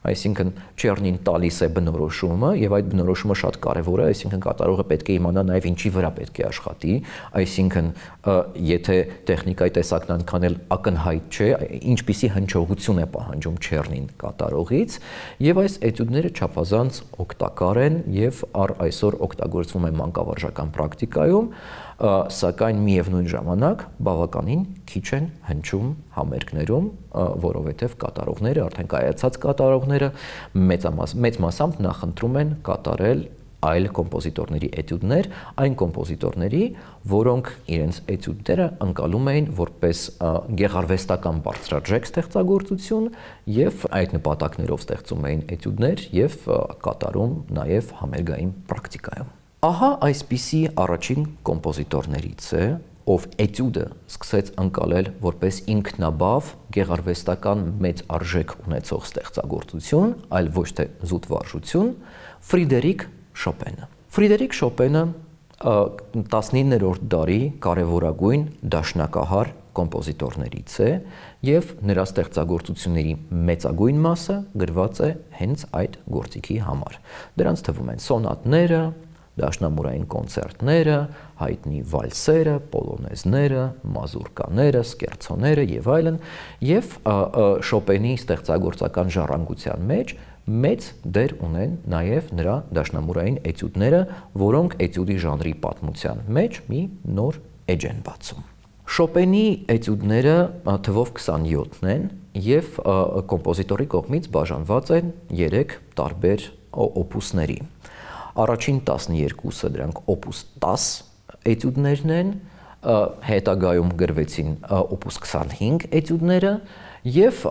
այսինքն Չեռնին տալիս է բնորոշումը եւ այդ բնորոշումը շատ կարեւոր է, այսինքն կատարողը պետք է իմանա նաեւ ինչի վրա պետք է աշխատի, այսինքն եթե տեխնիկայի տեսակն այնքան էլ ակնհայտ չէ, ինչպիսի հնչողություն է պահանջում Չեռնին կատարողից, եւ այս էտյուդները չափազանց օգտակար են եւ առ այսօր օգտագործվում են մանկավարժական պրակտիկայում, սակայն միևնույն ժամանակ բավականին քիչ են հնչում համերգներում, որովհետև կատարողները, արդեն կայացած կատարողները մեծ մասամբ նախընտրում են կատարել այլ կոմպոզիտորների էտյուդներ, այն կոմպոզիտորների, որոնք իրենց էտյուդները ընկալում էին որպես գեղարվեստական բարձրաձեգ ստեղծագործություն եւ այդ նպատակներով ստեղծում էին էտյուդներ եւ կատարում նաեւ համերգային պրակտիկայում։ Ահա այսպիսի առաջին կոմպոզիտորներից է, ով էտյուդը սկսեց ընկալել որպես ինքնաբավ գեղարվեստական մեծ արժեք ունեցող ստեղծագործություն, այլ ոչ թե զուտ վարժություն, Ֆրիդերիկ Շոպենը։ Ֆրիդերիկ Շոպենը 19-րդ դարի կարևորագույն դաշնակահար կոմպոզիտորներից է եւ նրա ստեղծագործությունների մեծագույն մասը գրված է հենց այդ գործիքի համար։ Դրանց թվում են սոնատները, դաշնամուրային կոնցերտները, հայտնի վալսերը, պոլոնեզները, մազուրկաները, սկերցոները եւ այլն, եւ Շոպենի ստեղծագործական ժառանգության մեջ մեծ դեր ունեն նաեւ նրա դաշնամուրային էտյուդները, որոնք էտյուդի ժանրի պատմության մեջ մի նոր էջ են բացում։ Շոպենի էտյուդները թվով 27-ն են եւ կոմպոզիտորի կողմից բաժանված են 3 տարբեր օպուսների։ Առաջին 12-ը դրանք օպուս 10 էտյուդներն են, հետագայում գրվեցին օպուս 25 էտյուդները եւ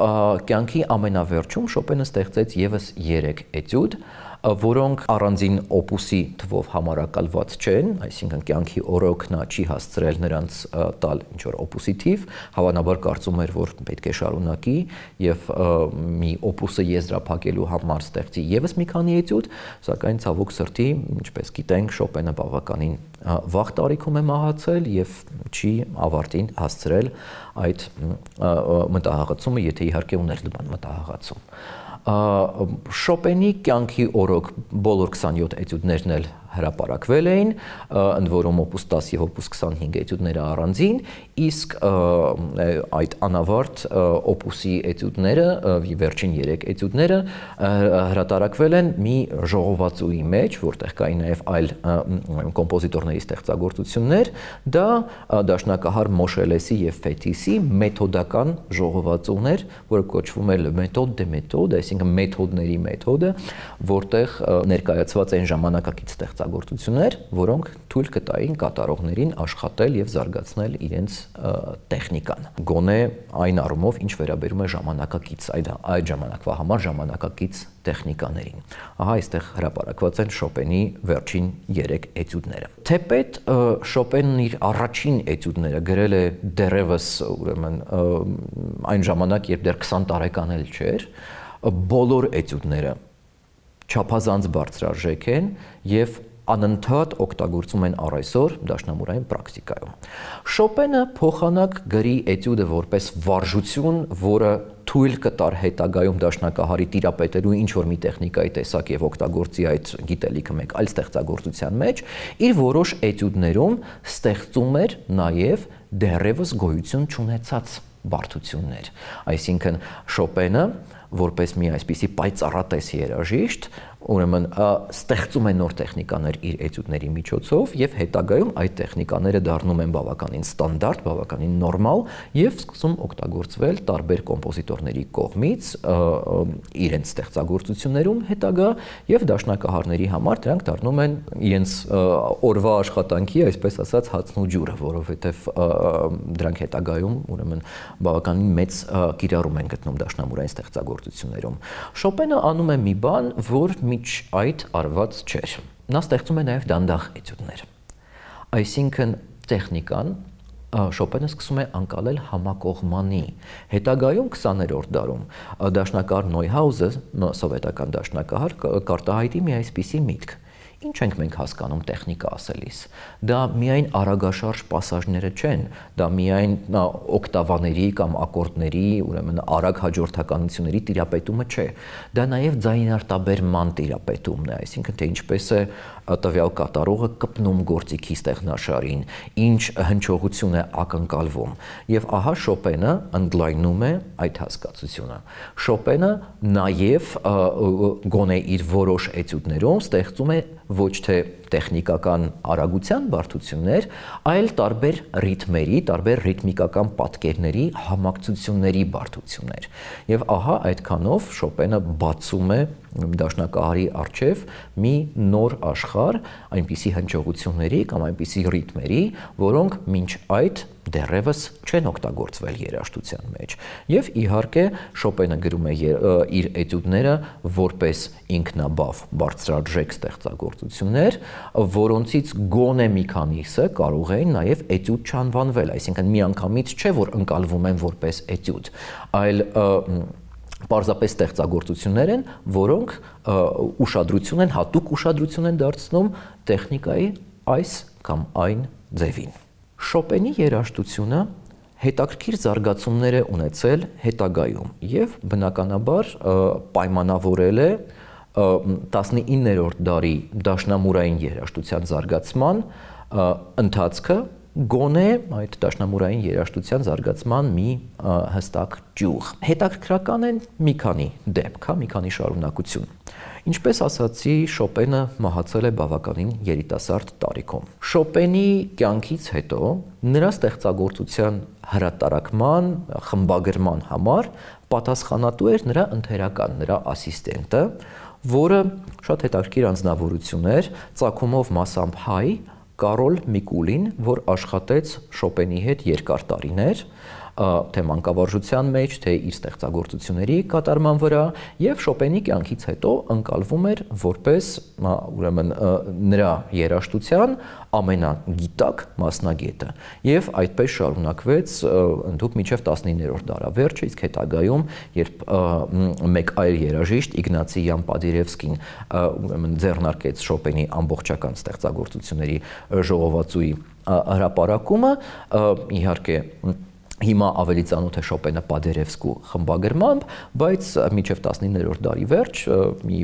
կյանքի ամենավերջում Շոպենը ստեղծեց եւս 3 էտյուդ, որոնք առանձին օպուսի թվով համարակալված չեն, այսինքն կյանքի օրոք նա չի հասցրել նրանց տալ ինչ-որ օպուսի թիվ, հավանաբար կարծում էր, որ պետք է շարունակի եւ մի օպուսը եզրափակելու համար ստեղծի եւս մի քանի էտյուդ, սակայն ցավոք սրտի, ինչպես գիտենք, Շոպենը բավականին վաղ տարիքում է մահացել եւ չի ավարտին հասցրել այդ մտահղացումը, եթե իհարկե ուներ մտահղացում։ Շոպենի կյանքի օրոք բոլոր 27 էտյուդներն էլ հրապարակվել էին, ընդ որում օպուս 10 եւ օպուս 25 էտյուդները առանձին, իսկ այդ անավարտ օպուսի էտյուդները, վերջին 3 էտյուդները հրատարակվել են մի ժողովածուի մեջ, որտեղ կային նաեւ այլ կոմպոզիտորների ստեղծագործություններ, դա դաշնակահար Մոշելեսի եւ Ֆետիսի մեթոդական ժողովածուն էր, որը կոչվում է մեթոդ դե մեթոդ, այսինքն մեթոդների մեթոդը, որտեղ ներկայացված են ժամանակակից ստեղծագործություններ, որոնք թույլ կտային կատարողներին աշխատել եւ զարգացնել իրենց տեխնիկան։ Գոնե այն առումով, ինչ վերաբերում է ժամանակակից այդ ժամանակվա համար ժամանակակից տեխնիկաներին։ Ահա այստեղ հրապարակված են Շոպենի վերջին 3 էտյուդները։ Թեպետ Շոպենն իր առաջին էտյուդները գրել է դեռևս ուրեմն այն ժամանակ, երբ դեռ 20 տարեկան էլ չէր, բոլոր էտյուդները չափազանց բարձրարժեք են եւ անընդհատ օգտագործում են առ այսօր դաշնամուրային պրակտիկայում։ Շոպենը փոխանակ գրի էտյուդը որպես վարժություն, որը թույլ կտար հետագայում դաշնակահարի տիրապետելու ինչ-որ մի տեխնիկայի տեսակ եւ օգտագործի այդ գիտելիքը մեկ այլ ստեղծագործության մեջ, իր որոշ էտյուդներում ստեղծում էր նաեւ դեռևս գոյություն չունեցած բարդություններ։ Այսինքն Շոպենը որպես մի այսպիսի պայծառատես երաժիշտ, ուրեմն ստեղծում է նոր տեխնիկաներ իր էտյուդների միջոցով եւ հետագայում այդ տեխնիկաները դառնում են բավականին ստանդարտ, բավականին նորմալ եւ սկսում օգտագործվել տարբեր կոմպոզիտորների կողմից իրենց ստեղծագործություններում հետագա եւ դաշնակահարների համար դրանք դառնում են իրենց օրվա աշխատանքի, այսպես ասած, հացն ու ջուրը, որովհետեւ դրանք հետագայում ուրեմն բավականին մեծ կիրառում են գտնում դաշնամուրային ստեղծագործություններում։ Շոպենը անում է մի բան, որ միջ այդ արված չէր։ Նա ստեղծում է նաև դանդաղ էտյուդներ։ Այսինքն տեխնիկան Շոպենը սկսում է անցալել համակողմանի։ Հետագայում 20-րդ դարում դաշնակահար Նոյհաուզը, սովետական դաշնակահար, կարտահայտի մի այսպիսի միտք։ Ինչ ենք մենք հասկանում տեխնիկա ասելիս։ Դա միայն արագաշարժ պասաժները չեն, դա միայն օկտավաների կամ ակորդների, ուրեմն արագ հաջորդականությունների տիրապետումը չէ։ Դա նաև ձայնարտաբերման տիրապետումն է, այսինքն թե ինչպես է տվյալ կատարողը կպնում գործիքի ստեղնաշարին, ինչ հնչողություն է ակնկալվում։ Եվ ահա Շոպենը ընդլայնում է այդ հասկացությունը։ Շոպենը նաև գոնե իր որոշ էտյուդներում ստեղծում է ոչ թե տեխնիկական արագության բարդություններ, այլ տարբեր ռիթմերի, տարբեր ռիթմիկական պատկերների համակցությունների բարդություններ։ Եվ ահա այդքանով Շոպենը բացում է դաշնակահարի առջև մի նոր աշխարհ այնպիսի հնչողությունների կամ այնպիսի ռիթմերի, որոնք մինչ այդ դեռևս չեն օգտագործվել երաժշտության մեջ։ Եվ իհարկե Շոպենը գրում է իր էտյուդները որպես ինքնաբավ բարձրարժեք ստեղծագործություններ, որոնցից գոնե մի քանիսը կարող էին նաև էտյուդ չանվանվել, այսինքն միանգամից չէ, որ ընկալվում են որպես էտյուդ, այլ պարզապես ստեղծագործություններ են, որոնք ուշադրություն են, հատուկ ուշադրություն են դարձնում տեխնիկայի այս կամ այն ձևին։ Շոպենի երաժշտությունը հետաքրքիր զարգացումներ է ունեցել հետագայում եւ բնականաբար պայմանավորել է 19-րդ դարի դաշնամուրային երաժշտության զարգացման ընթացքը գոնե այդ դաշնամուրային երաժշտության զարգացման մի հստակ ճյուղ։ Հետաքրքրական են մի քանի դեպք, մի քանի շարունակություն։ Ինչպես ասացի, Շոպենը մահացել է բավականին երիտասարդ տարիքում։ Շոպենի կյանքից հետո նրա ստեղծագործության հրատարակման, խմբագրման համար պատասխանատու էր նրա ընթերական, նրա ասիստենտը, որը շատ հետաքրքիր անձնավորություն էր, ծագումով մասամբ հայ, Կարոլ Միկուլին, որ աշխատեց Շոպենի հետ երկար տարիներ, թե մանկավարժության մեջ, թե իր ստեղծագործությունների կատարման վրա, եւ Շոպենի կյանքից հետո ընկալվում էր որպես ուրեմն նրա երաժշտության ամենագիտակ մասնագետը։ Եւ այդպես շարունակվեց ընդհուպ մինչեւ 19-րդ դարավերջը, իսկ հետագայում, երբ մեկ այլ երաժիշտ Իգնացի Պադիրևսկին ուրեմն ձեռնարկեց Շոպենի ամբողջական ստեղծագործությունների ժողովածուի հրապարակումը, իհարկե հիմա ավելի ծանոթ է Շոպենը Պադերևսկու խմբագրմամբ, բայց մինչև 19-րդ դարի վերջ, մի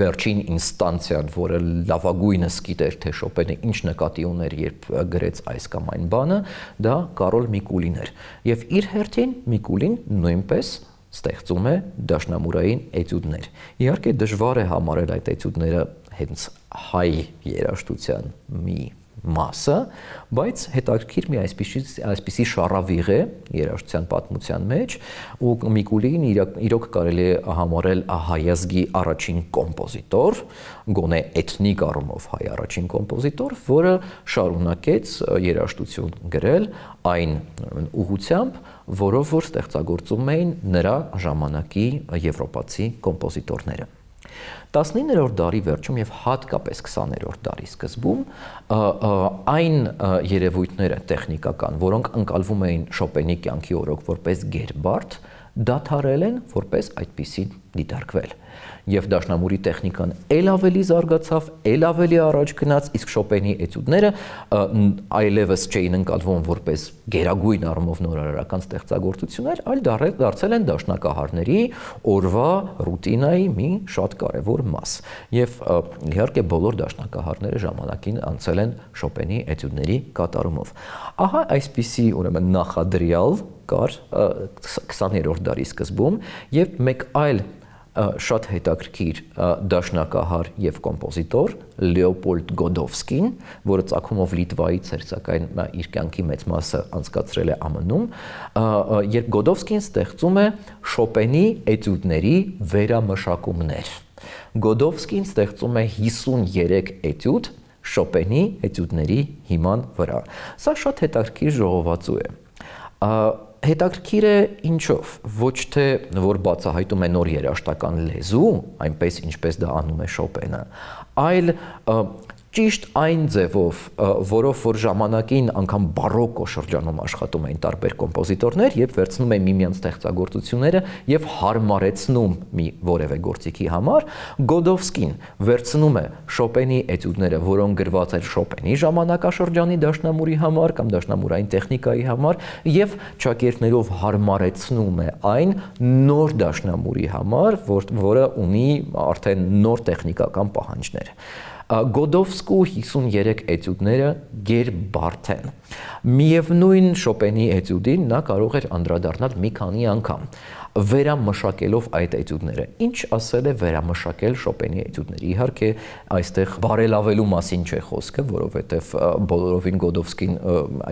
վերջին ինստանցիան, որը լավագույնս գիտեր, թե Շոպենը ինչ նկատի ուներ, երբ գրեց այս կամ այն բանը, դա Կարոլ Միկուլին էր։ Եվ իր հերթին Միկուլին նույնպես ստեղծում է դաշնամուրային էտյուդներ։ Իհարկե դժվար է համարել այդ էտյուդները հենց հայ երաժշտության մի մասը, բայց հետաքրքիր մի այսպիսի շառավիղ է երաժշտության պատմության մեջ, ու Միկուլին իրոք կարելի է համարել հայազգի առաջին կոմպոզիտոր, գոնե էթնիկ առումով հայ առաջին կոմպոզիտոր, որը շարունակեց երաժշտություն գրել այն ուղղությամբ, որով որ ստեղծագործում էին նրա ժամանակի եվրոպացի կոմպոզիտորները։ 19-րդ դարի վերջում եւ հատկապես 20-րդ դարի սկզբում այն երևույթները տեխնիկական, որոնք ընկալվում էին Շոպենի կյանքի օրոք որպես գերբարդ, դադարել են որպես այդպիսի դիտարկվել։ Եվ դաշնամուրի տեխնիկան էլ ավելի զարգացավ, էլ ավելի առաջ գնաց, իսկ Շոպենի էտյուդները այլևս չէին ընկալվում որպես գերագույն առումով նորարարական ստեղծագործություններ, այլ դարձել են դաշնակահարների օրվա ռուտինայի մի շատ կարևոր մաս։ Եվ իհարկե բոլոր դաշնակահարները ժամանակին անցել են Շոպենի էտյուդների կատարումով։ Ահա այսպիսի ուրեմն նախադրյալ կար 20-րդ դարի սկզբում, եւ մեկ այլ շատ հետաքրքիր դաշնակահար եւ կոմպոզիտոր Լեոպոլդ Գոդովսկին, որը ծագումով Լիտվայից էր, սակայն իր կյանքի մեծ մասը անցկացրել է ԱՄՆ-ում, երբ Գոդովսկին ստեղծում է Շոպենի էտյուդների վերամշակումներ։ Գոդովսկին ստեղծում է 53 էտյուդ Շոպենի էտյուդների հիման վրա։ Սա շատ հետաքրքիր ժողովածու է։ Հետաքրքիր է ինչով, ոչ թե որ բացահայտում է նոր երաժշտական լեզու, այնպես ինչպես դա անում է Շոպենը, այլ ճիշտ այն ձևով, որով որ ժամանակին անգամ բարոկո շրջանում աշխատում էին տարբեր կոմպոզիտորներ եւ վերցնում են միմյանց ստեղծագործությունները եւ հարմարեցնում մի որևէ գործիքի համար, Գոդովսկին վերցնում է Շոպենի էտյուդները, որոնք գրված են Շոպենի ժամանակաշրջանի դաշնամուրի համար կամ դաշնամուրային տեխնիկայի համար եւ ճակերտներով հարմարեցնում է այն նոր դաշնամուրի համար, որը ունի արդեն նոր տեխնիկական պահանջներ։ Գոդովսկու 53 էտյուդները գերբարդ են։ Միևնույն Շոպենի էտյուդին նա կարող էր անդրադառնալ մի քանի անգամ, վերամշակելով այդ էտյուդները։ Ինչ ասել է վերամշակել Շոպենի էտյուդների։ Իհարկե, այստեղ բարելավելու մասին չէ խոսքը, որովհետև բոլորովին Գոդովսկին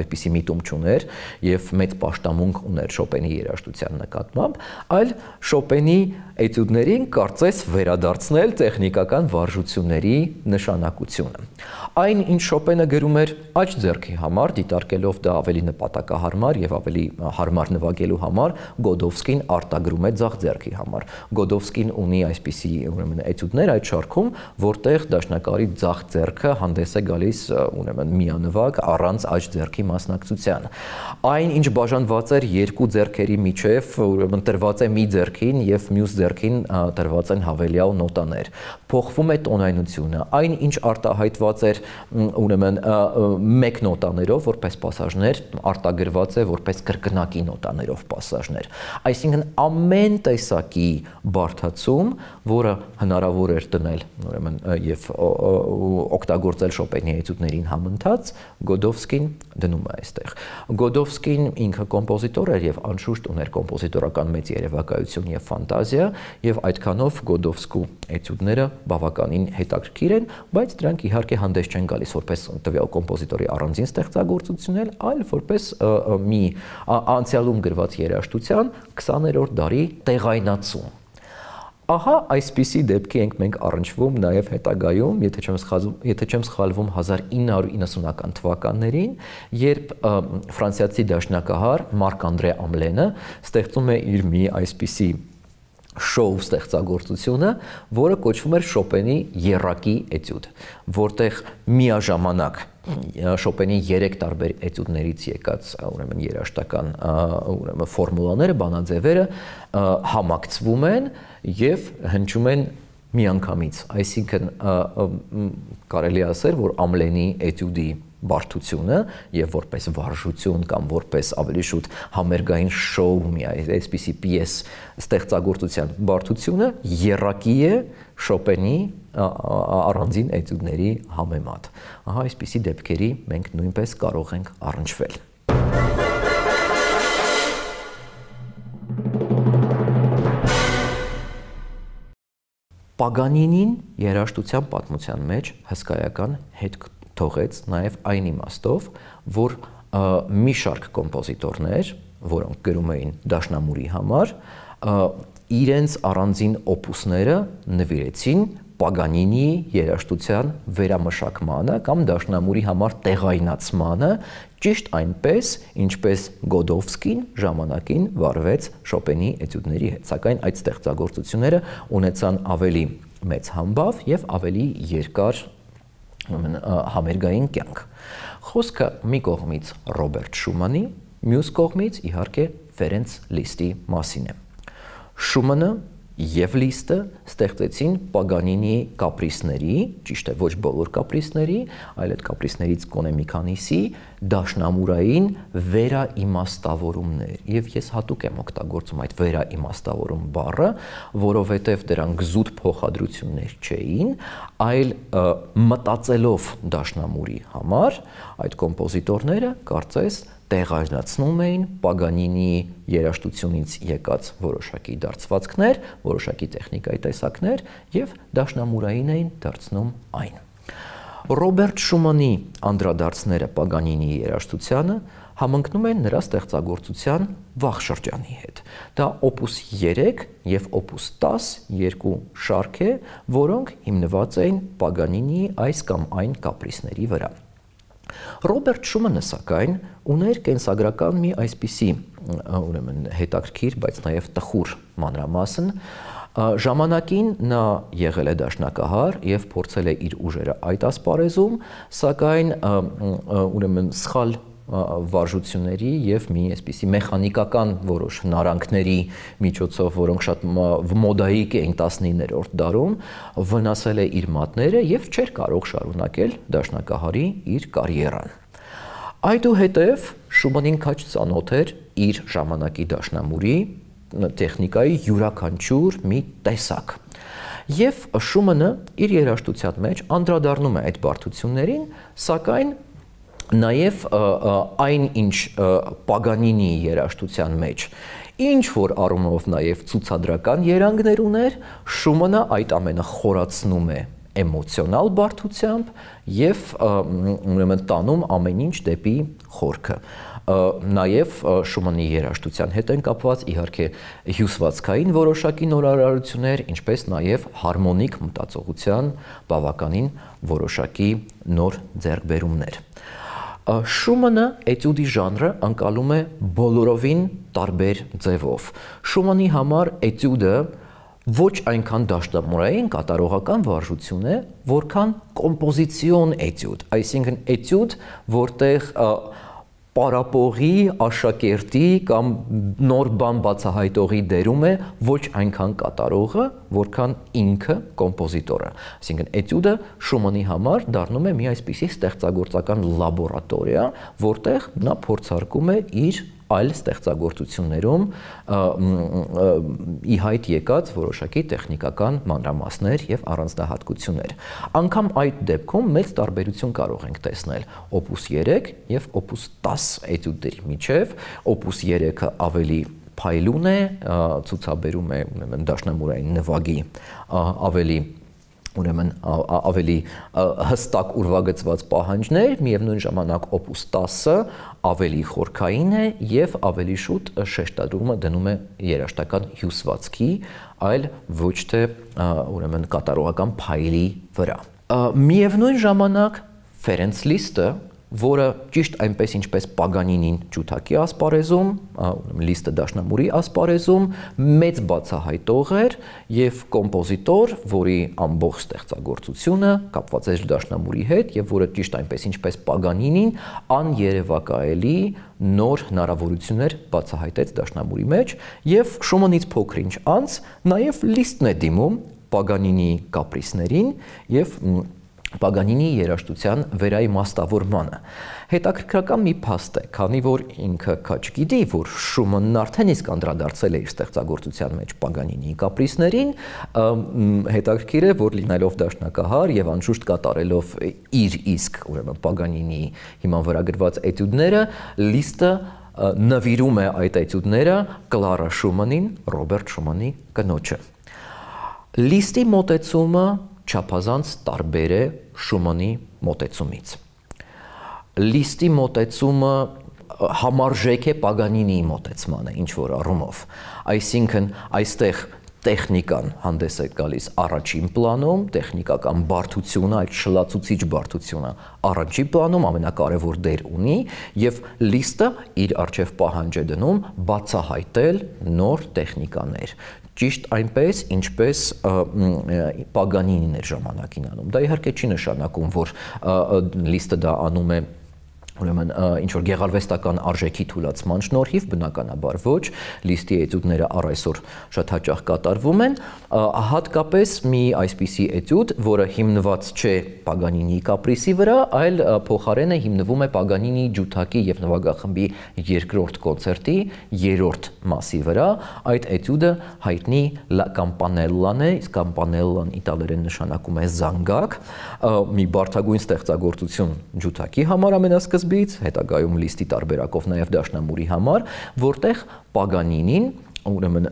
այդպիսի միտում չուներ եւ մեծ պաշտամունք ուներ Շոպենի երաժշտության նկատմամբ, այլ Շոպենի էտյուդներին կարծես վերադարձնել տեխնիկական վարժությունների նշանակությունը։ Այն, ինչ Շոպենը գրում էր աջ ձեռքի համար, դիտարկելով դա ավելի նպատակահարմար եւ ավելի հարմար նվագելու համար, Գոդովսկին արտագրում է ձախ ձեռքի համար։ Գոդովսկին ունի այսպիսի ուրեմն էտյուդներ այդ շարքում, որտեղ դաշնակարի ձախ ձեռքը հանդես է գալիս ուրեմն միանվագ առանց աջ ձեռքի մասնակցության։ Այն, ինչ բաժանված էր երկու ձեռքերի միջև, ուրեմն տրված է մի ձեռքին եւ մյուս ձեռքին տրված են հավելյալ նոտաներ։ Փոխվում է տոնայնությունը։ Այն, ինչ արտահայտված էր ուրեմն մեկ նոտաներով որպես պասաժներ, արտագրված է որպես կրկնակի նոտաներով պասաժներ։ Այսինքն ամեն տեսակի բարդացում, որը հնարավոր էր դնել ուրեմն եւ օգտագործել Շոպենի էտյուդներին համընթաց, Գոդովսկին դնում է այստեղ։ Գոդովսկին ինքը կոմպոզիտոր էր եւ անշուշտ ուներ կոմպոզիտորական մեծ երևակայություն եւ ֆանտազիա, եւ այդքանով Գոդովսկու էտյուդները բավականին հետաքրքիր են, բայց դրանք իհարկե հանդես չեն գալիս որպես տվյալ կոմպոզիտորի առանձին ստեղծագործություններ, այլ որպես մի անցյալում գրված երաժշտության 20-րդ դարի տեղայնացում։ Ահա այսպիսի դեպքի ենք մենք առնչվում նաև հետագայում, եթե չեմ սխալվում 1990-ական թվականներին, երբ ֆրանսիացի դաշնակահար Մարկ Անդրե Ամլենը ստեղծում է իր մի այսպիսի շոու ստեղծագործությունը, որը կոչվում էր Շոպենի եռակի էտյուդ, որտեղ միաժամանակ Շոպենի 3 տարբեր էտյուդներից եկած ուրեմն երաժշտական ուրեմն ֆորմուլաները, բանաձևերը համակցվում են եւ հնչում են միանգամից, այսինքն կարելի ասել, որ Ամլենի էտյուդի բարդությունը եւ որպես վարժություն կամ որպես ավելի շուտ համերգային շոու մի այսպիսի պիես ստեղծագործության բարդությունը եռակի է Շոպենի առանձին էտյուդների համեմատ։ Ահա այսպիսի դեպքերի մենք նույնպես կարող ենք առնչվել։ Պագանինին երաժշտության պատմության մեջ հսկայական հետք թողեց նաև այն իմաստով, որ մի շարք կոմպոզիտորներ, որոնք գրում էին դաշնամուրի համար, իրենց առանձին օպուսները նվիրեցին Պագանինի երաժշտության վերամշակմանը կամ դաշնամուրի համար տեղայնացմանը, ճիշտ այնպես, ինչպես Գոդովսկին ժամանակին վարվեց Շոպենի էտյուդների հետ, սակայն այդ ստեղծագործությունները ունեցան ավելի մեծ համբավ եւ ավելի երկար համերգային կյանք։ Խոսքը մի կողմից Ռոբերտ Շումանի, մյուս կողմից իհարկե Ֆերենց Լիստի մասին է։ Շումանը եւ լիստը ստեղծեցին Պագանինիի կապրիսների, ճիշտ է, ոչ բոլոր կապրիսների, այլ այդ կապրիսներից կոնե մի քանիսի դաշնամուրային վերաիմաստավորումներ։ Եվ ես հատուկ եմ օգտագործում այդ վերաիմաստավորում բառը, որովհետև դրանք զուտ փոխադրություններ չէին, այլ մտածելով դաշնամուրի համար այդ կոմպոզիտորները կարծես տեղայնացնում էին Պագանինիի երաժշտությունից եկած որոշակի դարձվածքներ, որոշակի տեխնիկայի տեսակներ եւ դաշնամուրային էին դարձնում այն։ Ռոբերտ Շումանի անդրադարձները Պագանինիի երաժշտությանը համընկնում են նրա ստեղծագործության վաղ շրջանի հետ։ Դա օպուս 3 եւ օպուս 10 երկու շարք է, որոնք հիմնված էին Պագանինիի այս կամ այն կապրիսների վրա։ Ռոբերտ Շումանը սակայն ուներ կենսագրական մի այսպիսի ուրեմն հետաքրքիր, բայց նաև տխուր մանրամասն։ Ժամանակին նա եղել է դաշնակահար եւ փորձել է իր ուժերը այդ ասպարեզում, սակայն ուրեմն սխալ վարժությունների եւ մի այսպիսի մեխանիկական որոշ հնարանքների միջոցով, որոնք շատ մոդայիկ էին 19-րդ դարում, վնասել է իր մատները եւ չէր կարող շարունակել դաշնակահարի իր կարիերան։ Այդուհետև Շումանին քաչ ծանոթ էր իր ժամանակի դաշնամուրի տեխնիկայի յուրաքանչյուր մի տեսակ։ Եվ Շումանը իր երաժշտության մեջ անդրադառնում է այդ բարդություններին, սակայն նաև այն ինչ Պագանինիի երաժշտության մեջ ինչ որ առումով նաև ցուցադրական երանգներ ուներ, Շումանը այդ ամենը խորացնում է էմոցիոնալ բարդությամբ եւ ուրեմն տանում ամեն ինչ դեպի խորքը։ Նաև Շումանի երաժշտության հետ են կապված իհարկե հյուսվածքային որոշակի նորարարություններ, ինչպես նաև հարմոնիկ մտածողության բավականին որոշակի նոր ձեռքբերումներ։ Շումանը էտյուդի ժանրը անցալում է բոլորովին տարբեր ձևով։ Շումանի համար էտյուդը ոչ այնքան դաշնամուրային կատարողական վարժություն է, որքան կոմպոզիցիոն էտյուդ, այսինքն էտյուդ, որտեղ պարապողի, աշակերտի կամ նոր բան բացահայտողի դերում է ոչ այնքան կատարողը, որքան ինքը կոմպոզիտորը։ Այսինքն էտյուդը Շումանի համար դառնում է մի այսպիսի ստեղծագործական լաբորատորիա, որտեղ նա փորձարկում է իր այլ ստեղծագործություններում ի հայտ եկած որոշակի տեխնիկական մանրամասներ եւ առանձնահատկություններ։ Անկամ այդ դեպքում մեծ տարբերություն կարող ենք տեսնել օպուս 3 եւ օպուս 10 էտյուդների միջև։ Օպուս 3-ը ավելի փայլուն է, ցուցաբերում է ուրեմն դաշնամուրային նվագի ավելի հստակ ուրվագծված պահանջներ, միևնույն ժամանակ օպուս 10-ը ավելի խորքային է եւ ավելի շուտ շեշտադրումը դնում է երաժշտական հյուսվածքի, այլ ոչ թե ուրեմն կատարողական փայլի վրա։ Միևնույն ժամանակ Ֆերենց Լիստը, որը ճիշտ այնպես ինչպես Պագանինին ջութակի ասպարեզում, Լիստը դաշնամուրի ասպարեզում մեծ բացահայտող էր եւ կոմպոզիտոր, որի ամբողջ ստեղծագործությունը կապված էր դաշնամուրի հետ եւ որը ճիշտ այնպես ինչպես Պագանինին աներևակայելի նոր հնարավորություններ բացահայտեց դաշնամուրի մեջ եւ Շումանից փոքր-ինչ անց նաեւ Լիստն է դիմում Պագանինիի կապրիսներին եւ Պագանինիի երաժշտության վերաիմաստավորմանը։ Հետաքրքրական մի փաստ է, քանի որ ինքը քաչ գիտի, որ Շումանն արդեն իսկ անդրադարձել է իր ստեղծագործության մեջ Պագանինիի կապրիսներին, հետաքրքիր է, որ լինելով դաշնակահար եւ անշուշտ կատարելով իր իսկ ուրեմն Պագանինիի հիման վրա գրված էտյուդները, Լիստը նվիրում է այդ էտյուդները Կլարա Շումանին, Ռոբերտ Շումանի կնոջը։ Լիստի մոտեցումը չափազանց տարբեր է Շումանի մոտեցումից։ Լիստի մոտեցումը համարժեք է Պագանինիի մոտեցմանը ինչ որ առումով, այսինքն այստեղ տեխնիկան հանդես է գալիս առաջին պլանում, տեխնիկական բարդությունը, այդ շլացուցիչ բարդությունը առաջին պլանում ամենակարևոր դեր ունի եւ Լիստը իր արժեվ պահանջ է դնում բացահայտել նոր տեխնիկաներ։ Ճիշտ այնպես, ինչպես Պագանինին էր ժամանակին անում։ Դա իհարկե չի նշանակում, որ Լիստը դա անում է ուրեմն ինչ որ գեղարվեստական արժեքի թույլատման շնորհիվ, բնականաբար ոչ, լիստի էտյուդները առ այսօր շատ հաճախ կատարվում են, հատկապես մի այսպիսի էտյուդ, որը հիմնված չէ Պագանինիի կապրիսի վրա, այլ փոխարենը հիմնվում է Պագանինիի ջութակի եւ նվագախմբի երկրորդ կոնցերտի երրորդ մասի վրա, այդ էտյուդը հայտնի La Campanella'ն է, իսկ Campanella'ն իտալերեն նշանակում է զանգակ, մի բարդագույն ստեղծագործություն ջութակի համար ամենասկզբից, հետագայում լիստի տարբերակով նաև դաշնամուրի համար, որտեղ Պագանինին, ուրեմն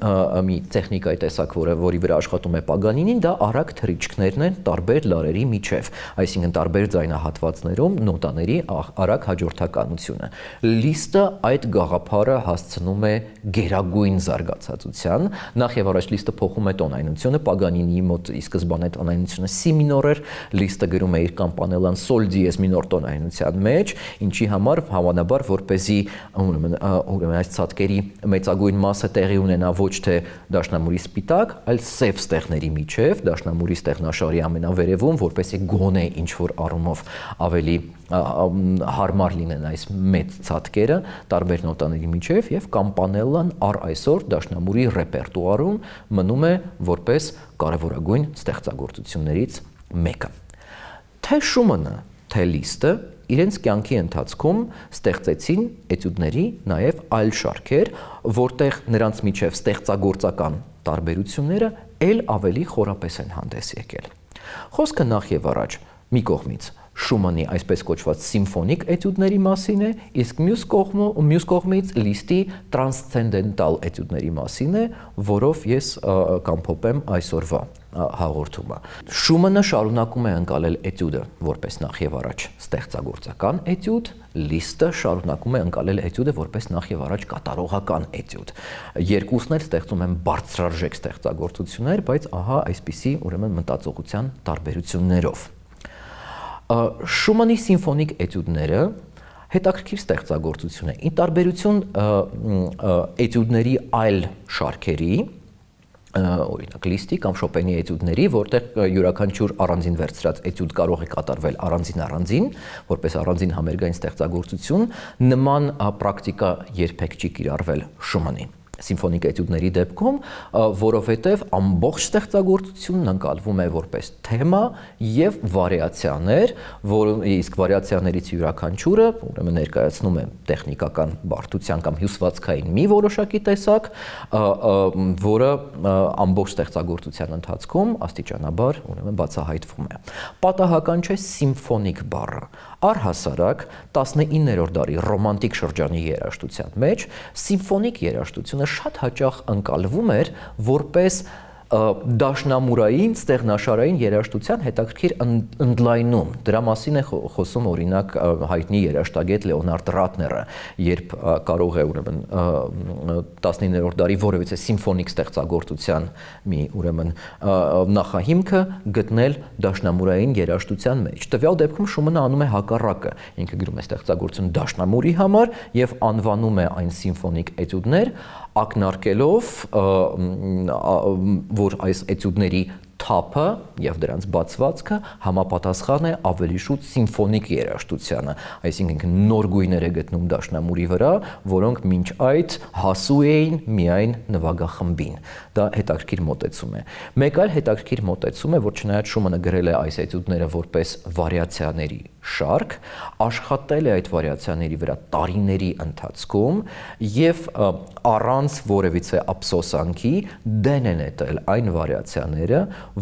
մի տեխնիկայի տեսակ, որի վրա աշխատում է Պագանինին, դա արագ թռիչքներն են տարբեր լարերի միջև, այսինքն տարբեր ձայնահատվածներում նոտաների արագ հաջորդականությունը։ Լիստը այդ գաղափարը հասցնում է գերագույն զարգացածության, նախ եւ առաջ լիստը փոխում է տոնայնությունը, Պագանինիի մոտ ի սկզբանե տոնայնությունը սի մինոր էր, լիստը գրում է իր Կամպանելան սոլ դիեզ մինոր տոնայնության մեջ, ինչի համար հավանաբար որպեսզի ուրեմն այս ցատկերի մեծագույն մասը տեղի ունենա ոչ թե դաշնամուրի սպիտակ, այլ սև ստեղների միջև, դաշնամուրի ստեղնաշարի ամենավերևում, որպեսզի գոնե ինչ-որ առումով ավելի հարմար լինեն այս մեծ ցատկերը տարբեր նոտաների միջև եւ Կամպանելան առ այսօր դաշնամուրի ռեպերտուարում մնում է որպես կարևորագույն ստեղծագործություններից մեկը։ Թե Շումանը, թե Լիստը իրենց կյանքի ընթացքում ստեղծեցին էտյուդների նաև այլ շարքեր, որտեղ նրանց միջև ստեղծագործական տարբերությունները ել ավելի խորապես են հանդես եկել։ Խոսքը նախ եւ առաջ մի կողմից Շումանի այսպես կոչված սիմֆոնիկ էտյուդների մասին է, իսկ մյուս կողմից Լիստի տրանսցենդենտալ էտյուդների մասին է, որով ես կամփոփեմ այսօրվա հաղորդումը։ Շումանը շարունակում է ընկալել էտյուդը որպես նախ եւ առաջ ստեղծագործական էտյուդ, Լիստը շարունակում է ընկալել էտյուդը որպես նախ եւ առաջ կատարողական էտյուդ։ Երկուսն էլ ստեղծում են բարձրարժեք ստեղծագործություններ, բայց ահա այսպիսի ուրեմն մտածողության տարբերություններով։ Շումանի սիմֆոնիկ էտյուդները հետաքրքիր ստեղծագործություն է։ Ի տարբերություն էտյուդների այլ շարքերի, օրինակ Լիստի կամ Շոպենի էտյուդների, որտեղ յուրաքանչյուր առանձին վերցրած էտյուդ կարող է կատարվել առանձին, որպես առանձին համերգային ստեղծագործություն, նման պրակտիկա երբեք չի կիրառվել Շումանի սիմֆոնիկ էտյուդների դեպքում, որովհետև ամբողջ ստեղծագործությունն ընկալվում է որպես թեմա եւ վարիացիաներ, իսկ վարիացիաներից յուրաքանչյուրը ուրեմն ներկայացնում է տեխնիկական բարդության կամ հյուսվածքային մի որոշակի տեսակ, որը ամբողջ ստեղծագործության ընթացքում աստիճանաբար ուրեմն բացահայտվում է։ Պատահական չէ սիմֆոնիկ բառը։ Առհասարակ 19-րդ դարի ռոմանտիկ շրջանի երաժշտության մեջ սիմֆոնիկ երաժշտությունը շատ հաճախ ընկալվում էր որպես դաշնամուրային, ստեղնաշարային երաժշտության հետաքրքիր ընդլայնում։ Դրա մասին է խոսում օրինակ հայտնի երաժշտագետ Լեոնարդ Ռատները, երբ կարող է ուրեմն 19-րդ դարի որևիցե սիմֆոնիկ ստեղծագործության մի ուրեմն նախահիմքը գտնել դաշնամուրային երաժշտության մեջ։ Տվյալ դեպքում Շումանը անում է հակառակը։ Ինքը գրում է ստեղծագործություն դաշնամուրի համար եւ անվանում է այն սիմֆոնիկ էտյուդներ, ակնարկելով, որ այս էտյուդների թափը եւ դրանց բացվածքը համապատասխան է ավելի շուտ սիմֆոնիկ երաժշտությանը, այսինքն նոր գույներ է գտնում դաշնամուրի վրա, որոնք մինչ այդ հասու էին միայն նվագախմբին։ Դա հետաքրքիր մոտեցում է։ Մեկ այլ հետաքրքիր մոտեցում է, որ չնայած Շումանը գրել է այս էտյուդները որպես վարիացիաների շարք, աշխատել է այդ վարիացիաների վրա տարիների ընթացքում եւ առանց որևիցե ափսոսանքի դեն է նետել այն վարիացիաները,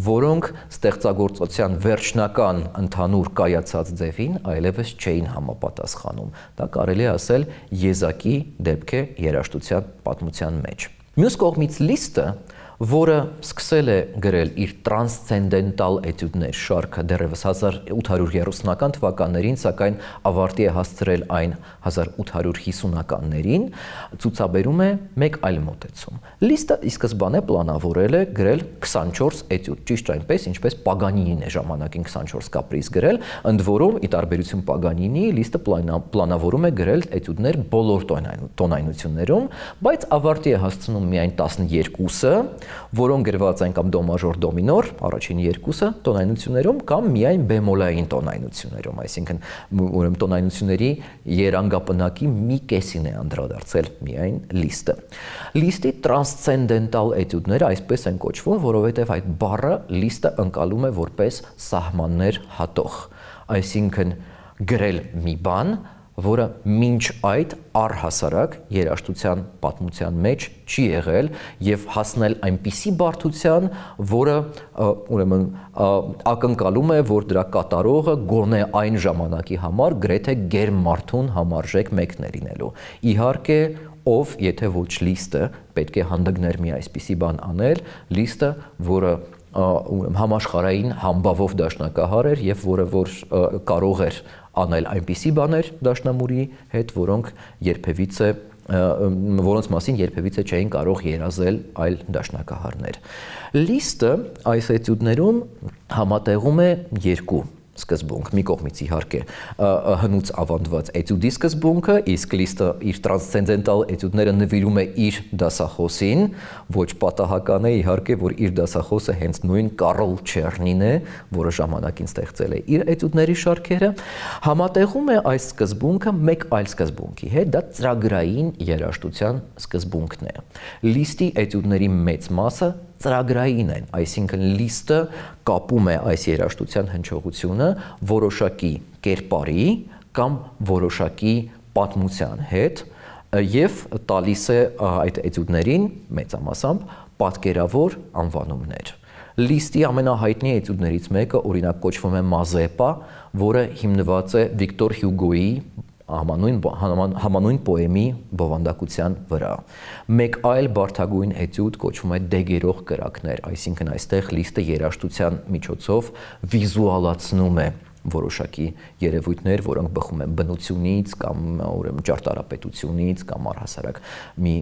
որոնք ստեղծագործության վերջնական ընդհանուր կայացած ձևին այլևս չէին համապատասխանում։ Դա կարելի է ասել եզակի դեպք է երաժշտության պատմության մեջ։ Մյուս կողմից Լիստը, որը սկսել է գրել իր տրանսցենդենտալ էտյուդներ շարքը դեռևս 1830-ական թվականներին, սակայն ավարտի է հասցրել այն 1850-ականներին, ցուցաբերում է մեկ այլ մոտեցում։ Լիստը ի սկզբանե պլանավորել է գրել 24 էտյուդ, ճիշտ այնպես, ինչպես Պագանինին է ժամանակին 24 կապրիս գրել, ընդ որում ի տարբերություն Պագանինի, Լիստը պլանավորում է գրել էտյուդներ բոլոր տոնայնություններում, բայց ավարտի է հասցնում միայն 12-ը, որոնք գրված են կամ դո մաժոր, դո մինոր, առաջին երկուսը տոնայնություններում կամ միայն բեմոլային տոնայնություններում, այսինքն ուրեմն տոնայնությունների երանգապնակի մի կեսին է անդրադարձել միայն Լիստը։ Լիստի տրանսցենդենտալ էտյուդները այսպես են կոչվում, որովհետև այդ բառը Լիստը ընկալում է որպես սահմաններ հատող, այսինքն գրել մի բան, որը մինչ այդ առհասարակ երաժշտության պատմության մեջ չի եղել եւ հասնել այնպիսի բարդության, որը ուրեմն ակնկալում է, որ դրա կատարողը գոնե այն ժամանակի համար գրեթե գերմարթուն համարժեք մեկն է լինելու։ Իհարկե, ով, եթե ոչ Լիստը, պետք է հանդգներ մի այսպիսի բան անել, Լիստը, որը համաշխարհային համբավով դաշնակահար էր եւ որը որ կարող էր անել այնպիսի բաներ դաշնամուրի հետ, որոնց մասին երբևիցե չէին կարող երազել այլ դաշնակահարներ։ Լիստը այս էտյուդներում համատեղում է երկու սկզբունք, մի կողմից իհարկե հնուց ավանդված էտյուդի սկզբունքը, իսկ Լիստը իր տրանսցենդենտալ էտյուդները նվիրում է իր դասախոսին, ոչ պատահական է իհարկե, որ իր դասախոսը հենց նույն Կարլ Չեռնին է, որը ժամանակին ստեղծել է իր էտյուդների շարքերը, համատեղում է այս սկզբունքը մեկ այլ սկզբունքի հետ, դա ծրագրային երաժշտության սկզբունքն է։ Լիստի էտյուդների մեծ մասը ծրագրային են, այսինքն Լիստը կապում է այս երաժշտության հնչողությունը որոշակի կերպարի կամ որոշակի պատմության հետ եւ տալիս է այդ էտյուդներին մեծամասամբ պատկերավոր անվանումներ։ Լիստի ամենահայտնի էտյուդներից մեկը օրինակ կոչվում է Մազեպա, որը հիմնված է Վիկտոր Հյուգոյի համանուն պոեմի բովանդակության վրա։ Մեկ այլ բարդագույն էտյուդ կոչվում է Դեգերող կրակներ, այսինքն այստեղ Լիստը երաժշտության միջոցով վիզուալացնում է որոշակի երևույթներ, որոնք բխում են բնությունից կամ ուրեմն ճարտարապետությունից կամ առհասարակ մի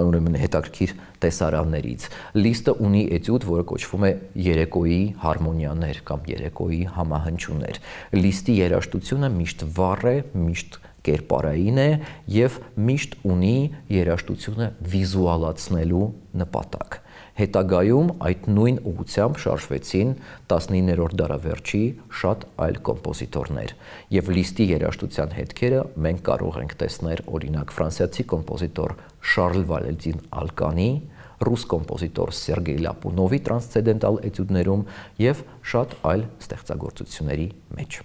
ուրեմն հետաքրքիր տեսարաններից։ Լիստը ունի էտյուդ, որը կոչվում է երեկոյի հարմոնիաներ կամ երեկոյի համահնչյուններ։ Լիստի երաժշտությունը միշտ վառ է, միշտ կերպարային է եւ միշտ ունի երաժշտությունը վիզուալացնելու նպատակ։ Հետագայում այդ նույն ուղղությամբ շարժվեցին 19-րդ դարավերջի շատ այլ կոմպոզիտորներ եւ Լիստի երաժշտության հետքերը մենք կարող ենք տեսնել օրինակ ֆրանսիացի կոմպոզիտոր Շարլ Վալենտին Ալկանի, ռուս կոմպոզիտոր Սերգեյ Լապունովի տրանսցենդենտալ էտյուդներում եւ շատ այլ ստեղծագործությունների մեջ։